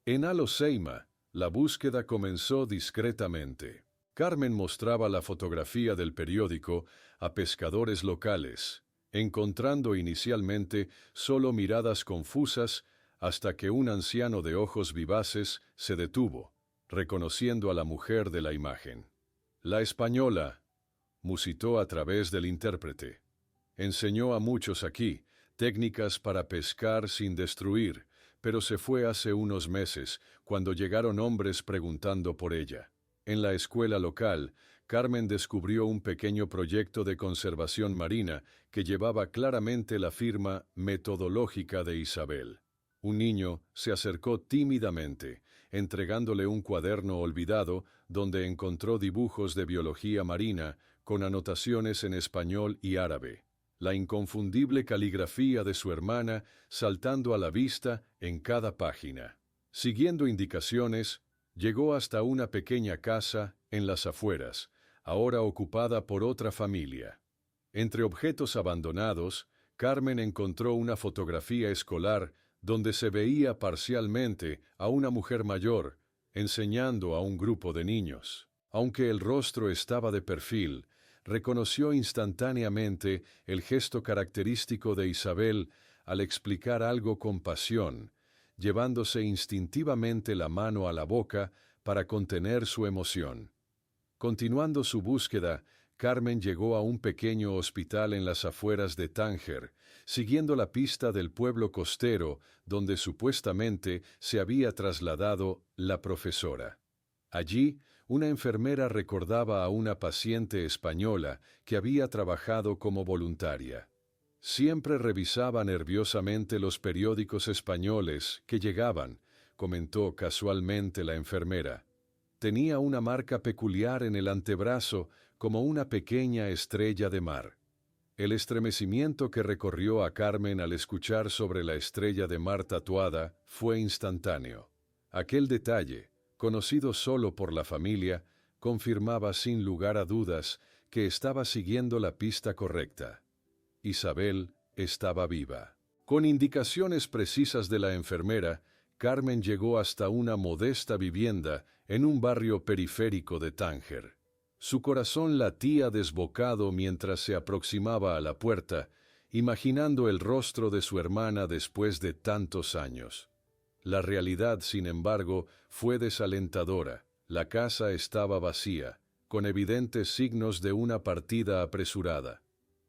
En Al Hoceima, la búsqueda comenzó discretamente. Carmen mostraba la fotografía del periódico a pescadores locales, encontrando inicialmente solo miradas confusas hasta que un anciano de ojos vivaces se detuvo, reconociendo a la mujer de la imagen. «La española», musitó a través del intérprete. «Enseñó a muchos aquí técnicas para pescar sin destruir, pero se fue hace unos meses, cuando llegaron hombres preguntando por ella». En la escuela local, Carmen descubrió un pequeño proyecto de conservación marina que llevaba claramente la firma metodológica de Isabel. Un niño se acercó tímidamente, entregándole un cuaderno olvidado donde encontró dibujos de biología marina con anotaciones en español y árabe. La inconfundible caligrafía de su hermana saltando a la vista en cada página. Siguiendo indicaciones, llegó hasta una pequeña casa en las afueras, ahora ocupada por otra familia. Entre objetos abandonados, Carmen encontró una fotografía escolar donde se veía parcialmente a una mujer mayor enseñando a un grupo de niños. Aunque el rostro estaba de perfil, reconoció instantáneamente el gesto característico de Isabel al explicar algo con pasión, llevándose instintivamente la mano a la boca para contener su emoción. Continuando su búsqueda, Carmen llegó a un pequeño hospital en las afueras de Tánger, siguiendo la pista del pueblo costero donde supuestamente se había trasladado la profesora. Allí, una enfermera recordaba a una paciente española que había trabajado como voluntaria. Siempre revisaba nerviosamente los periódicos españoles que llegaban, comentó casualmente la enfermera. Tenía una marca peculiar en el antebrazo, como una pequeña estrella de mar. El estremecimiento que recorrió a Carmen al escuchar sobre la estrella de mar tatuada fue instantáneo. Aquel detalle, conocido solo por la familia, confirmaba sin lugar a dudas que estaba siguiendo la pista correcta. Isabel estaba viva. Con indicaciones precisas de la enfermera, Carmen llegó hasta una modesta vivienda en un barrio periférico de Tánger. Su corazón latía desbocado mientras se aproximaba a la puerta, imaginando el rostro de su hermana después de tantos años. La realidad, sin embargo, fue desalentadora. La casa estaba vacía, con evidentes signos de una partida apresurada.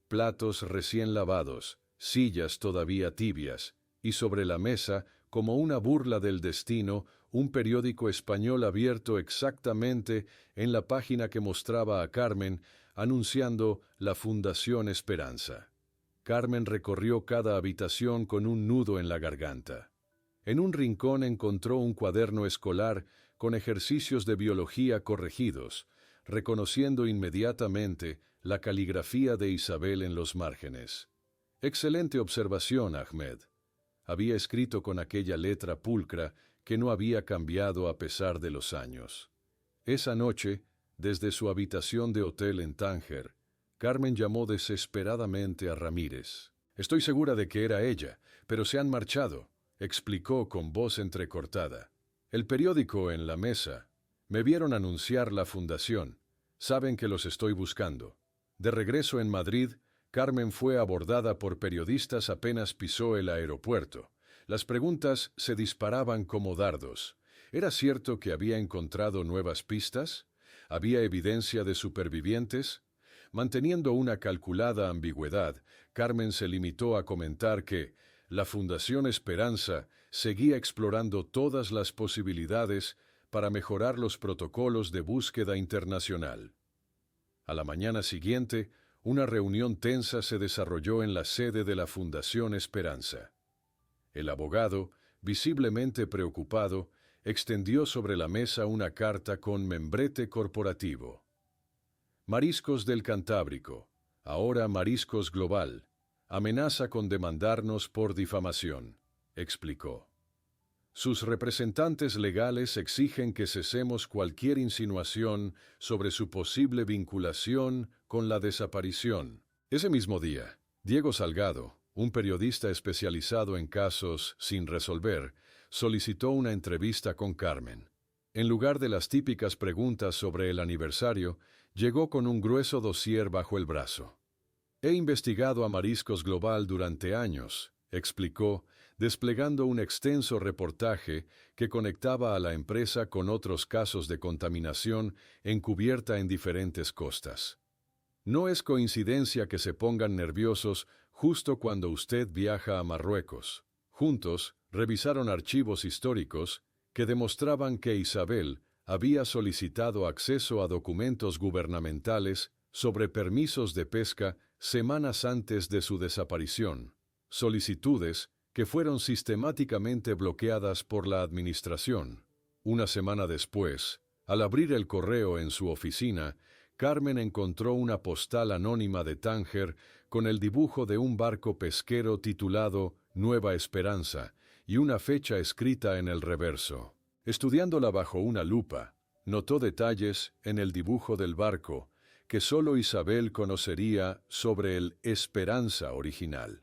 Platos recién lavados, sillas todavía tibias, y sobre la mesa, como una burla del destino, un periódico español abierto exactamente en la página que mostraba a Carmen, anunciando la Fundación Esperanza. Carmen recorrió cada habitación con un nudo en la garganta. En un rincón encontró un cuaderno escolar con ejercicios de biología corregidos, reconociendo inmediatamente la caligrafía de Isabel en los márgenes. Excelente observación, Ahmed. Había escrito con aquella letra pulcra que no había cambiado a pesar de los años. Esa noche, desde su habitación de hotel en Tánger, Carmen llamó desesperadamente a Ramírez. «Estoy segura de que era ella, pero se han marchado», explicó con voz entrecortada. «El periódico en la mesa. Me vieron anunciar la fundación. Saben que los estoy buscando». De regreso en Madrid, Carmen fue abordada por periodistas apenas pisó el aeropuerto. Las preguntas se disparaban como dardos. ¿Era cierto que había encontrado nuevas pistas? ¿Había evidencia de supervivientes? Manteniendo una calculada ambigüedad, Carmen se limitó a comentar que la Fundación Esperanza seguía explorando todas las posibilidades para mejorar los protocolos de búsqueda internacional. A la mañana siguiente, una reunión tensa se desarrolló en la sede de la Fundación Esperanza. El abogado, visiblemente preocupado, extendió sobre la mesa una carta con membrete corporativo. Mariscos del Cantábrico, ahora Mariscos Global, amenaza con demandarnos por difamación, explicó. Sus representantes legales exigen que cesemos cualquier insinuación sobre su posible vinculación con la desaparición. Ese mismo día, Diego Salgado, un periodista especializado en casos sin resolver, solicitó una entrevista con Carmen. En lugar de las típicas preguntas sobre el aniversario, llegó con un grueso dossier bajo el brazo. «He investigado a Mariscos Global durante años», explicó, desplegando un extenso reportaje que conectaba a la empresa con otros casos de contaminación encubierta en diferentes costas. «No es coincidencia que se pongan nerviosos justo cuando usted viaja a Marruecos». Juntos, revisaron archivos históricos que demostraban que Isabel había solicitado acceso a documentos gubernamentales sobre permisos de pesca semanas antes de su desaparición, solicitudes que fueron sistemáticamente bloqueadas por la administración. Una semana después, al abrir el correo en su oficina, Carmen encontró una postal anónima de Tánger con el dibujo de un barco pesquero titulado Nueva Esperanza y una fecha escrita en el reverso. Estudiándola bajo una lupa, notó detalles en el dibujo del barco que solo Isabel conocería sobre el Esperanza original.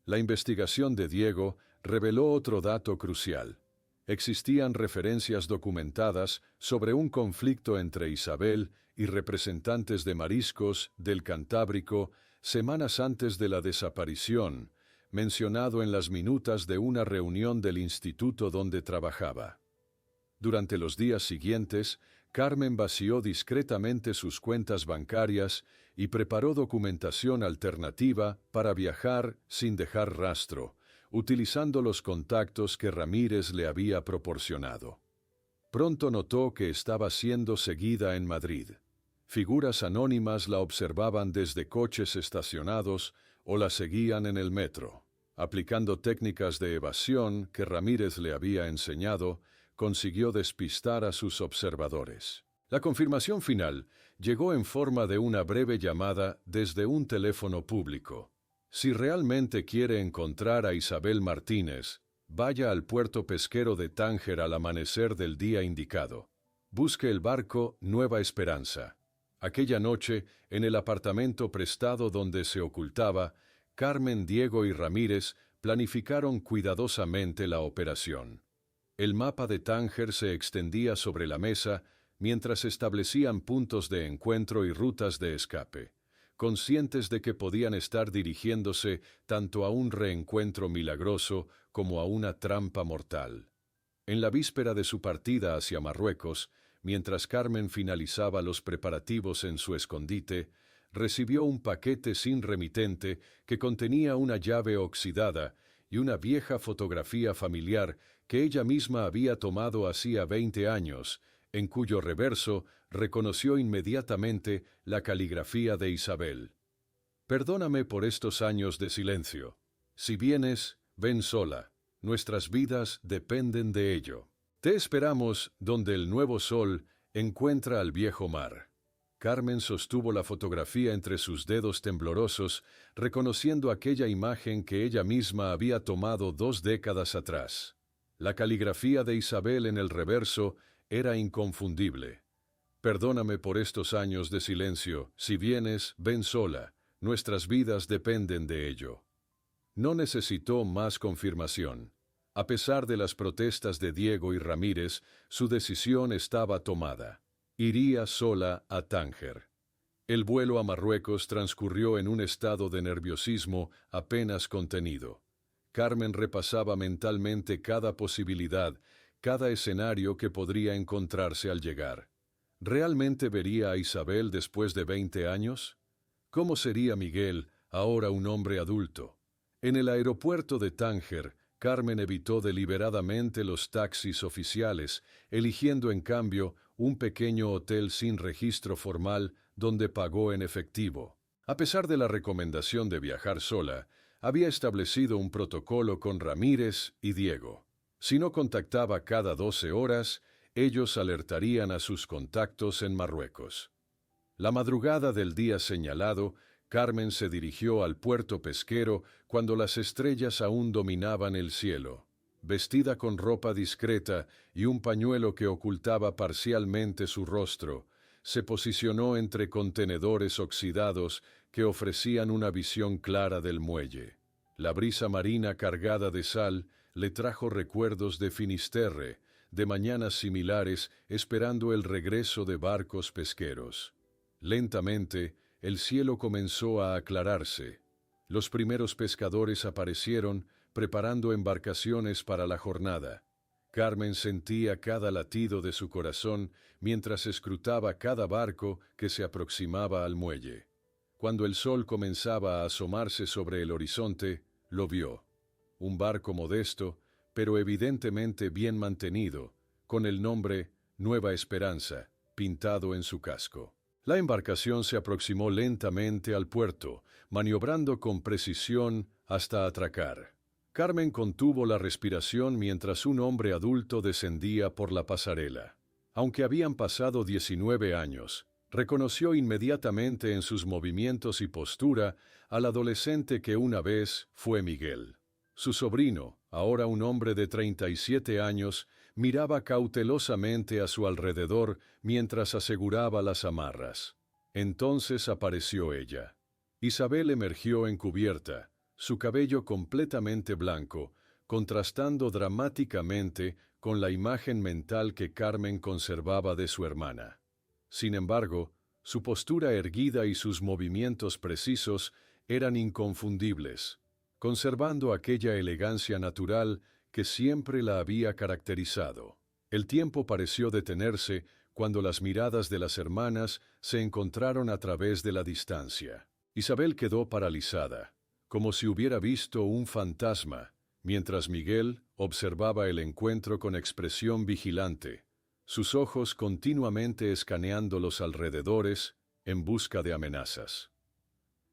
La investigación de Diego reveló otro dato crucial. Existían referencias documentadas sobre un conflicto entre Isabel y representantes de mariscos del Cantábrico semanas antes de la desaparición, mencionado en las minutas de una reunión del instituto donde trabajaba. Durante los días siguientes, Carmen vació discretamente sus cuentas bancarias y preparó documentación alternativa para viajar sin dejar rastro, utilizando los contactos que Ramírez le había proporcionado. Pronto notó que estaba siendo seguida en Madrid. Figuras anónimas la observaban desde coches estacionados o la seguían en el metro. Aplicando técnicas de evasión que Ramírez le había enseñado, consiguió despistar a sus observadores. La confirmación final llegó en forma de una breve llamada desde un teléfono público. Si realmente quiere encontrar a Isabel Martínez, vaya al puerto pesquero de Tánger al amanecer del día indicado. Busque el barco Nueva Esperanza. Aquella noche, en el apartamento prestado donde se ocultaba, Carmen, Diego y Ramírez planificaron cuidadosamente la operación. El mapa de Tánger se extendía sobre la mesa mientras establecían puntos de encuentro y rutas de escape, conscientes de que podían estar dirigiéndose tanto a un reencuentro milagroso como a una trampa mortal. En la víspera de su partida hacia Marruecos, mientras Carmen finalizaba los preparativos en su escondite, recibió un paquete sin remitente que contenía una llave oxidada y una vieja fotografía familiar que ella misma había tomado hacía 20 años, en cuyo reverso reconoció inmediatamente la caligrafía de Isabel. Perdóname por estos años de silencio. Si vienes, ven sola. Nuestras vidas dependen de ello. Te esperamos donde el nuevo sol encuentra al viejo mar. Carmen sostuvo la fotografía entre sus dedos temblorosos, reconociendo aquella imagen que ella misma había tomado 2 décadas atrás. La caligrafía de Isabel en el reverso era inconfundible. Perdóname por estos años de silencio. Si vienes, ven sola. Nuestras vidas dependen de ello. No necesitó más confirmación. A pesar de las protestas de Diego y Ramírez, su decisión estaba tomada. Iría sola a Tánger. El vuelo a Marruecos transcurrió en un estado de nerviosismo apenas contenido. Carmen repasaba mentalmente cada posibilidad, cada escenario que podría encontrarse al llegar. ¿Realmente vería a Isabel después de 20 años? ¿Cómo sería Miguel, ahora un hombre adulto? En el aeropuerto de Tánger, Carmen evitó deliberadamente los taxis oficiales, eligiendo en cambio un pequeño hotel sin registro formal donde pagó en efectivo. A pesar de la recomendación de viajar sola, había establecido un protocolo con Ramírez y Diego. Si no contactaba cada 12 horas, ellos alertarían a sus contactos en Marruecos. La madrugada del día señalado, Carmen se dirigió al puerto pesquero cuando las estrellas aún dominaban el cielo. Vestida con ropa discreta y un pañuelo que ocultaba parcialmente su rostro, se posicionó entre contenedores oxidados que ofrecían una visión clara del muelle. La brisa marina cargada de sal le trajo recuerdos de Finisterre, de mañanas similares esperando el regreso de barcos pesqueros. Lentamente, el cielo comenzó a aclararse. Los primeros pescadores aparecieron, preparando embarcaciones para la jornada. Carmen sentía cada latido de su corazón mientras escrutaba cada barco que se aproximaba al muelle. Cuando el sol comenzaba a asomarse sobre el horizonte, lo vio. Un barco modesto, pero evidentemente bien mantenido, con el nombre Nueva Esperanza, pintado en su casco. La embarcación se aproximó lentamente al puerto, maniobrando con precisión hasta atracar. Carmen contuvo la respiración mientras un hombre adulto descendía por la pasarela. Aunque habían pasado 19 años, reconoció inmediatamente en sus movimientos y postura al adolescente que una vez fue Miguel. Su sobrino, ahora un hombre de 37 años, miraba cautelosamente a su alrededor mientras aseguraba las amarras. Entonces apareció ella. Isabel emergió encubierta, su cabello completamente blanco, contrastando dramáticamente con la imagen mental que Carmen conservaba de su hermana. Sin embargo, su postura erguida y sus movimientos precisos eran inconfundibles, conservando aquella elegancia natural que siempre la había caracterizado. El tiempo pareció detenerse cuando las miradas de las hermanas se encontraron a través de la distancia. Isabel quedó paralizada, como si hubiera visto un fantasma, mientras Miguel observaba el encuentro con expresión vigilante, sus ojos continuamente escaneando los alrededores en busca de amenazas.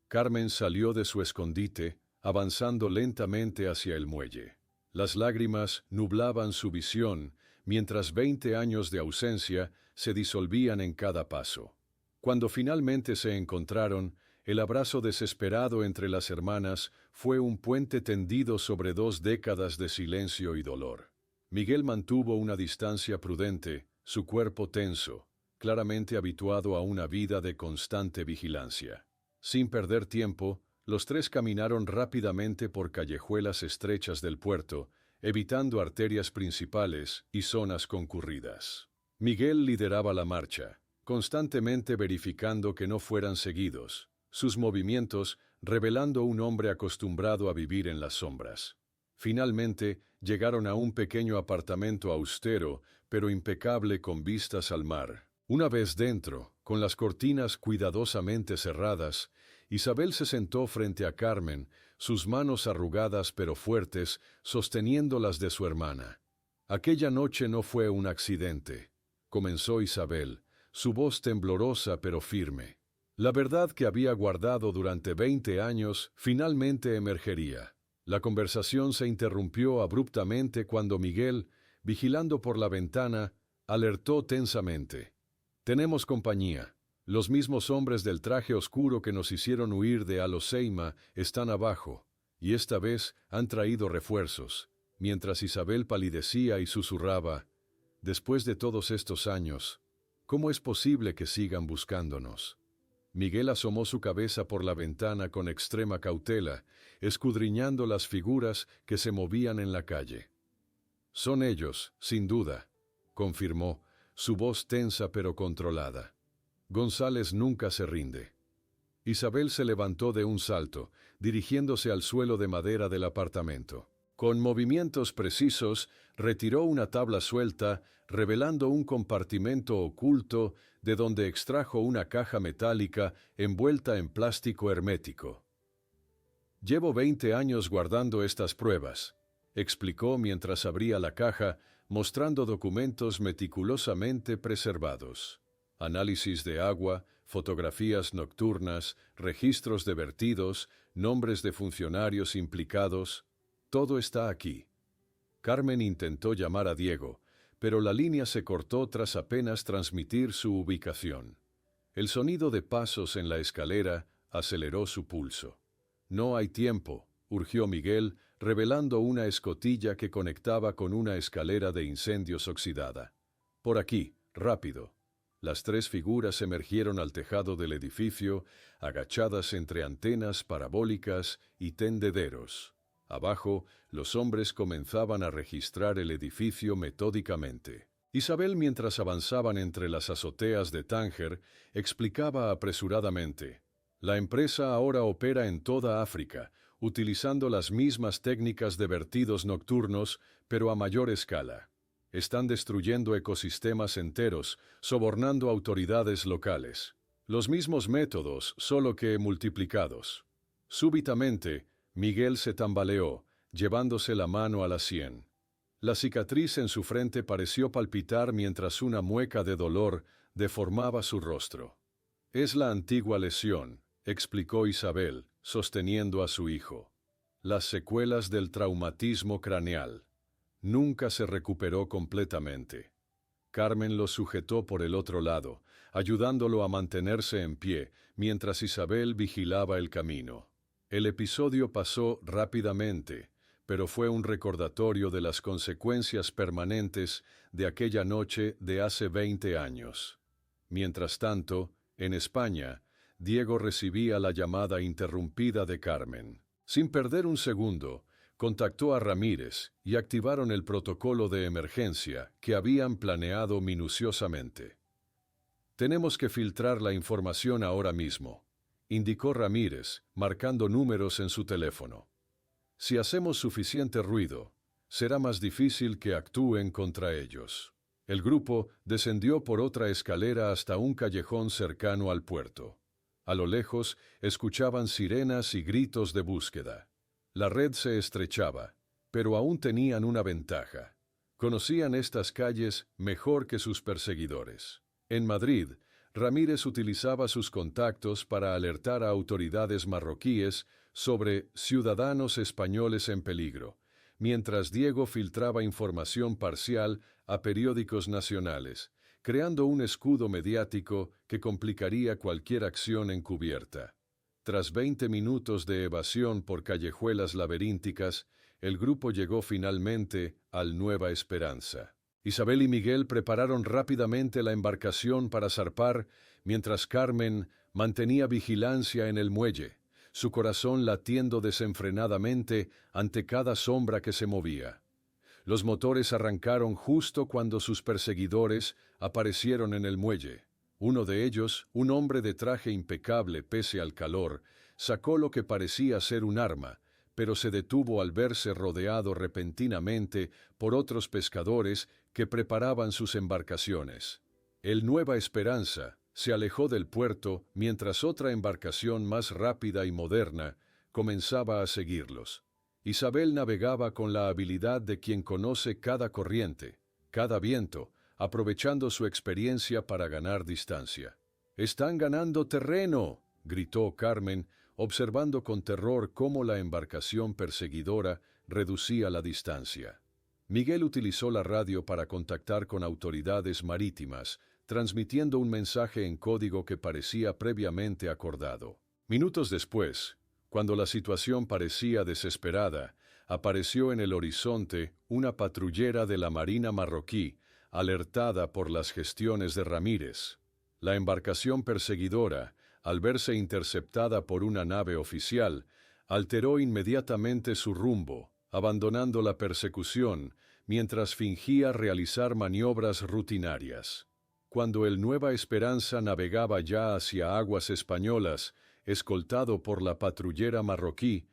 Carmen salió de su escondite, avanzando lentamente hacia el muelle. Las lágrimas nublaban su visión, mientras 20 años de ausencia se disolvían en cada paso. Cuando finalmente se encontraron, el abrazo desesperado entre las hermanas fue un puente tendido sobre 2 décadas de silencio y dolor. Miguel mantuvo una distancia prudente, su cuerpo tenso, claramente habituado a una vida de constante vigilancia. Sin perder tiempo, los 3 caminaron rápidamente por callejuelas estrechas del puerto, evitando arterias principales y zonas concurridas. Miguel lideraba la marcha, constantemente verificando que no fueran seguidos, sus movimientos revelando un hombre acostumbrado a vivir en las sombras. Finalmente, llegaron a un pequeño apartamento austero, pero impecable con vistas al mar. Una vez dentro, con las cortinas cuidadosamente cerradas, Isabel se sentó frente a Carmen, sus manos arrugadas pero fuertes, sosteniendo las de su hermana. Aquella noche no fue un accidente, comenzó Isabel, su voz temblorosa pero firme. La verdad que había guardado durante 20 años finalmente emergería. La conversación se interrumpió abruptamente cuando Miguel, vigilando por la ventana, alertó tensamente. «Tenemos compañía. Los mismos hombres del traje oscuro que nos hicieron huir de Aloseima están abajo, y esta vez han traído refuerzos», mientras Isabel palidecía y susurraba, «Después de todos estos años, ¿cómo es posible que sigan buscándonos?» Miguel asomó su cabeza por la ventana con extrema cautela, escudriñando las figuras que se movían en la calle. «Son ellos, sin duda», confirmó, su voz tensa pero controlada. González nunca se rinde. Isabel se levantó de un salto, dirigiéndose al suelo de madera del apartamento. Con movimientos precisos, retiró una tabla suelta, revelando un compartimento oculto de donde extrajo una caja metálica envuelta en plástico hermético. «Llevo 20 años guardando estas pruebas», explicó mientras abría la caja, mostrando documentos meticulosamente preservados. Análisis de agua, fotografías nocturnas, registros de vertidos, nombres de funcionarios implicados. Todo está aquí. Carmen intentó llamar a Diego, pero la línea se cortó tras apenas transmitir su ubicación. El sonido de pasos en la escalera aceleró su pulso. «No hay tiempo», urgió Miguel, revelando una escotilla que conectaba con una escalera de incendios oxidada. «Por aquí, rápido». Las tres figuras emergieron al tejado del edificio, agachadas entre antenas parabólicas y tendederos. Abajo, los hombres comenzaban a registrar el edificio metódicamente. Isabel, mientras avanzaban entre las azoteas de Tánger, explicaba apresuradamente: «La empresa ahora opera en toda África, utilizando las mismas técnicas de vertidos nocturnos, pero a mayor escala. Están destruyendo ecosistemas enteros, sobornando autoridades locales. Los mismos métodos, solo que multiplicados». Súbitamente, Miguel se tambaleó, llevándose la mano a la sien. La cicatriz en su frente pareció palpitar mientras una mueca de dolor deformaba su rostro. «Es la antigua lesión», explicó Isabel, sosteniendo a su hijo. «Las secuelas del traumatismo craneal. Nunca se recuperó completamente». Carmen lo sujetó por el otro lado, ayudándolo a mantenerse en pie, mientras Isabel vigilaba el camino. El episodio pasó rápidamente, pero fue un recordatorio de las consecuencias permanentes de aquella noche de hace 20 años. Mientras tanto, en España, Diego recibía la llamada interrumpida de Carmen. Sin perder un segundo, contactó a Ramírez y activaron el protocolo de emergencia que habían planeado minuciosamente. «Tenemos que filtrar la información ahora mismo», indicó Ramírez, marcando números en su teléfono. «Si hacemos suficiente ruido, será más difícil que actúen contra ellos». El grupo descendió por otra escalera hasta un callejón cercano al puerto. A lo lejos escuchaban sirenas y gritos de búsqueda. La red se estrechaba, pero aún tenían una ventaja. Conocían estas calles mejor que sus perseguidores. En Madrid, Ramírez utilizaba sus contactos para alertar a autoridades marroquíes sobre ciudadanos españoles en peligro, mientras Diego filtraba información parcial a periódicos nacionales, creando un escudo mediático que complicaría cualquier acción encubierta. Tras 20 minutos de evasión por callejuelas laberínticas, el grupo llegó finalmente al Nueva Esperanza. Isabel y Miguel prepararon rápidamente la embarcación para zarpar, mientras Carmen mantenía vigilancia en el muelle, su corazón latiendo desenfrenadamente ante cada sombra que se movía. Los motores arrancaron justo cuando sus perseguidores aparecieron en el muelle. Uno de ellos, un hombre de traje impecable pese al calor, sacó lo que parecía ser un arma, pero se detuvo al verse rodeado repentinamente por otros pescadores que preparaban sus embarcaciones. El Nueva Esperanza se alejó del puerto mientras otra embarcación más rápida y moderna comenzaba a seguirlos. Isabel navegaba con la habilidad de quien conoce cada corriente, cada viento, aprovechando su experiencia para ganar distancia. «¡Están ganando terreno!», gritó Carmen, observando con terror cómo la embarcación perseguidora reducía la distancia. Miguel utilizó la radio para contactar con autoridades marítimas, transmitiendo un mensaje en código que parecía previamente acordado. Minutos después, cuando la situación parecía desesperada, apareció en el horizonte una patrullera de la Marina marroquí, alertada por las gestiones de Ramírez. La embarcación perseguidora, al verse interceptada por una nave oficial, alteró inmediatamente su rumbo, abandonando la persecución, mientras fingía realizar maniobras rutinarias. Cuando el Nueva Esperanza navegaba ya hacia aguas españolas, escoltado por la patrullera marroquí,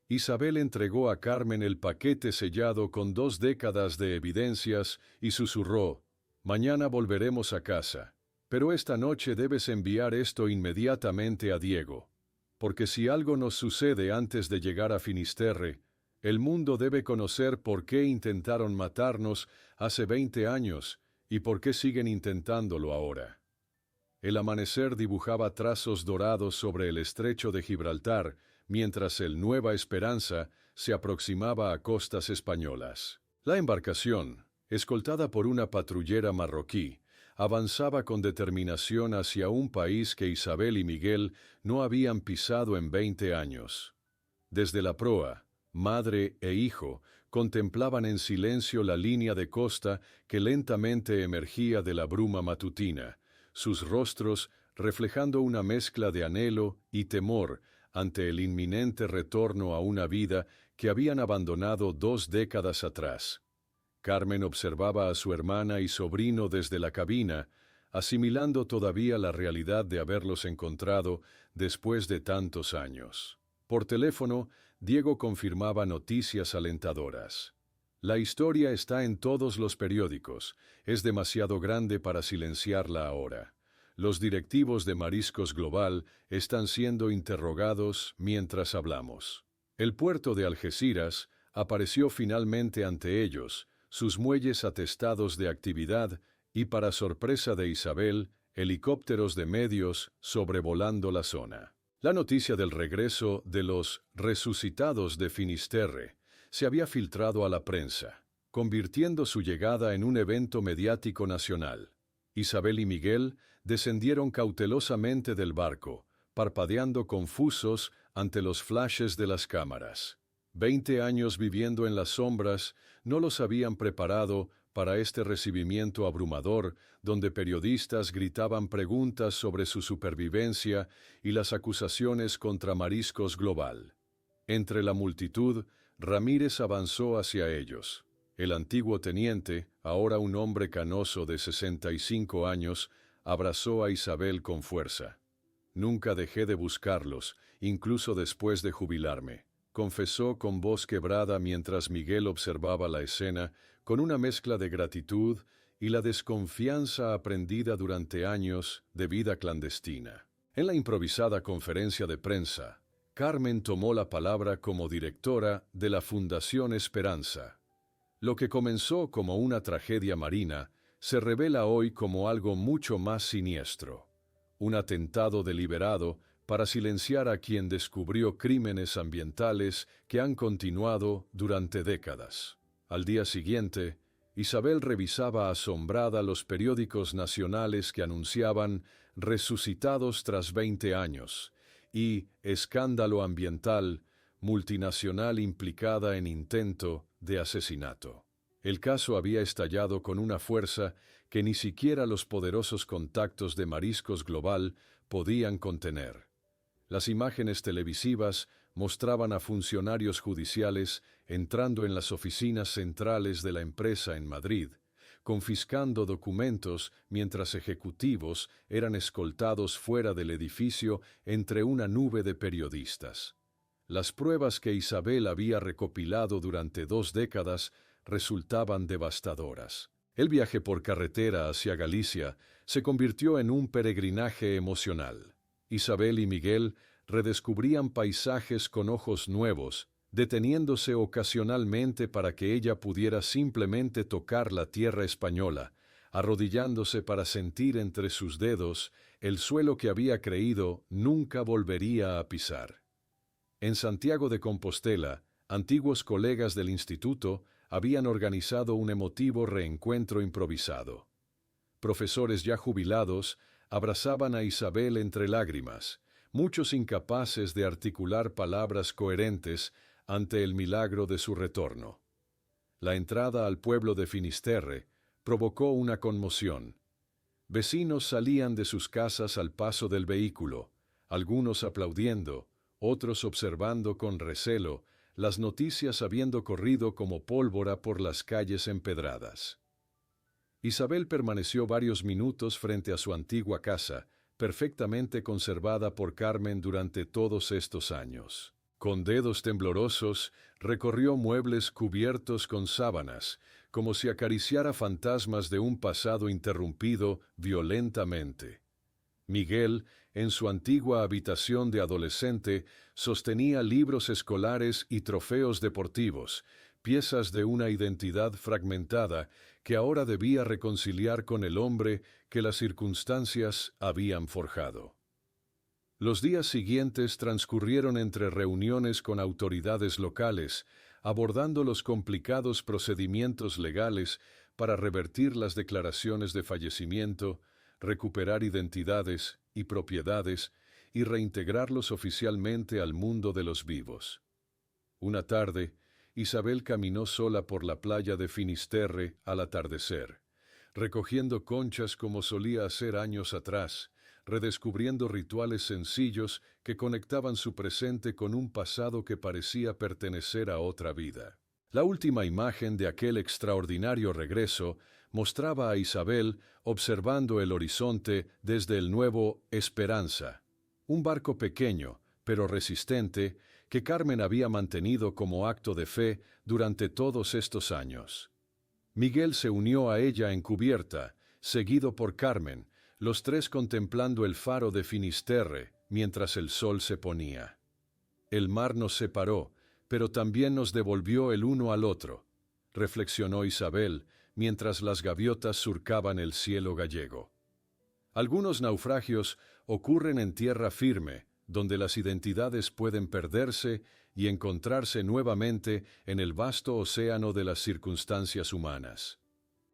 Isabel entregó a Carmen el paquete sellado con 2 décadas de evidencias y susurró: «Mañana volveremos a casa, pero esta noche debes enviar esto inmediatamente a Diego, porque si algo nos sucede antes de llegar a Finisterre, el mundo debe conocer por qué intentaron matarnos hace 20 años y por qué siguen intentándolo ahora». El amanecer dibujaba trazos dorados sobre el estrecho de Gibraltar, mientras el Nueva Esperanza se aproximaba a costas españolas. La embarcación, escoltada por una patrullera marroquí, avanzaba con determinación hacia un país que Isabel y Miguel no habían pisado en 20 años. Desde la proa, madre e hijo contemplaban en silencio la línea de costa que lentamente emergía de la bruma matutina, sus rostros reflejando una mezcla de anhelo y temor ante el inminente retorno a una vida que habían abandonado 2 décadas atrás. Carmen observaba a su hermana y sobrino desde la cabina, asimilando todavía la realidad de haberlos encontrado después de tantos años. Por teléfono, Diego confirmaba noticias alentadoras. «La historia está en todos los periódicos. Es demasiado grande para silenciarla ahora. Los directivos de Mariscos Global están siendo interrogados mientras hablamos». El puerto de Algeciras apareció finalmente ante ellos, sus muelles atestados de actividad y, para sorpresa de Isabel, helicópteros de medios sobrevolando la zona. La noticia del regreso de los resucitados de Finisterre se había filtrado a la prensa, convirtiendo su llegada en un evento mediático nacional. Isabel y Miguel descendieron cautelosamente del barco, parpadeando confusos ante los flashes de las cámaras. 20 años viviendo en las sombras no los habían preparado para este recibimiento abrumador, donde periodistas gritaban preguntas sobre su supervivencia y las acusaciones contra Mariscos Global. Entre la multitud, Ramírez avanzó hacia ellos. El antiguo teniente, ahora un hombre canoso de 65 años, abrazó a Isabel con fuerza. «Nunca dejé de buscarlos, incluso después de jubilarme», confesó con voz quebrada mientras Miguel observaba la escena con una mezcla de gratitud y la desconfianza aprendida durante años de vida clandestina. En la improvisada conferencia de prensa, Carmen tomó la palabra como directora de la Fundación Esperanza. Lo que comenzó como una tragedia marina se revela hoy como algo mucho más siniestro. Un atentado deliberado para silenciar a quien descubrió crímenes ambientales que han continuado durante décadas. Al día siguiente, Isabel revisaba asombrada los periódicos nacionales que anunciaban resucitados tras 20 años y escándalo ambiental, multinacional implicada en intento de asesinato. El caso había estallado con una fuerza que ni siquiera los poderosos contactos de Mariscos Global podían contener. Las imágenes televisivas mostraban a funcionarios judiciales entrando en las oficinas centrales de la empresa en Madrid, confiscando documentos mientras ejecutivos eran escoltados fuera del edificio entre una nube de periodistas. Las pruebas que Isabel había recopilado durante 2 décadas resultaban devastadoras. El viaje por carretera hacia Galicia se convirtió en un peregrinaje emocional. Isabel y Miguel redescubrían paisajes con ojos nuevos, deteniéndose ocasionalmente para que ella pudiera simplemente tocar la tierra española, arrodillándose para sentir entre sus dedos el suelo que había creído nunca volvería a pisar. En Santiago de Compostela, antiguos colegas del instituto habían organizado un emotivo reencuentro improvisado. Profesores ya jubilados abrazaban a Isabel entre lágrimas, muchos incapaces de articular palabras coherentes ante el milagro de su retorno. La entrada al pueblo de Finisterre provocó una conmoción. Vecinos salían de sus casas al paso del vehículo, algunos aplaudiendo, otros observando con recelo, las noticias habiendo corrido como pólvora por las calles empedradas. Isabel permaneció varios minutos frente a su antigua casa, perfectamente conservada por Carmen durante todos estos años. Con dedos temblorosos, recorrió muebles cubiertos con sábanas, como si acariciara fantasmas de un pasado interrumpido violentamente. Miguel, en su antigua habitación de adolescente, sostenía libros escolares y trofeos deportivos, piezas de una identidad fragmentada que ahora debía reconciliar con el hombre que las circunstancias habían forjado. Los días siguientes transcurrieron entre reuniones con autoridades locales, abordando los complicados procedimientos legales para revertir las declaraciones de fallecimiento, recuperar identidades y propiedades y reintegrarlos oficialmente al mundo de los vivos. Una tarde, Isabel caminó sola por la playa de Finisterre al atardecer, recogiendo conchas como solía hacer años atrás, redescubriendo rituales sencillos que conectaban su presente con un pasado que parecía pertenecer a otra vida. La última imagen de aquel extraordinario regreso mostraba a Isabel observando el horizonte desde el nuevo Esperanza, un barco pequeño, pero resistente, que Carmen había mantenido como acto de fe durante todos estos años. Miguel se unió a ella en cubierta, seguido por Carmen, los tres contemplando el faro de Finisterre mientras el sol se ponía. El mar nos separó, pero también nos devolvió el uno al otro, reflexionó Isabel, mientras las gaviotas surcaban el cielo gallego. Algunos naufragios ocurren en tierra firme, donde las identidades pueden perderse y encontrarse nuevamente en el vasto océano de las circunstancias humanas.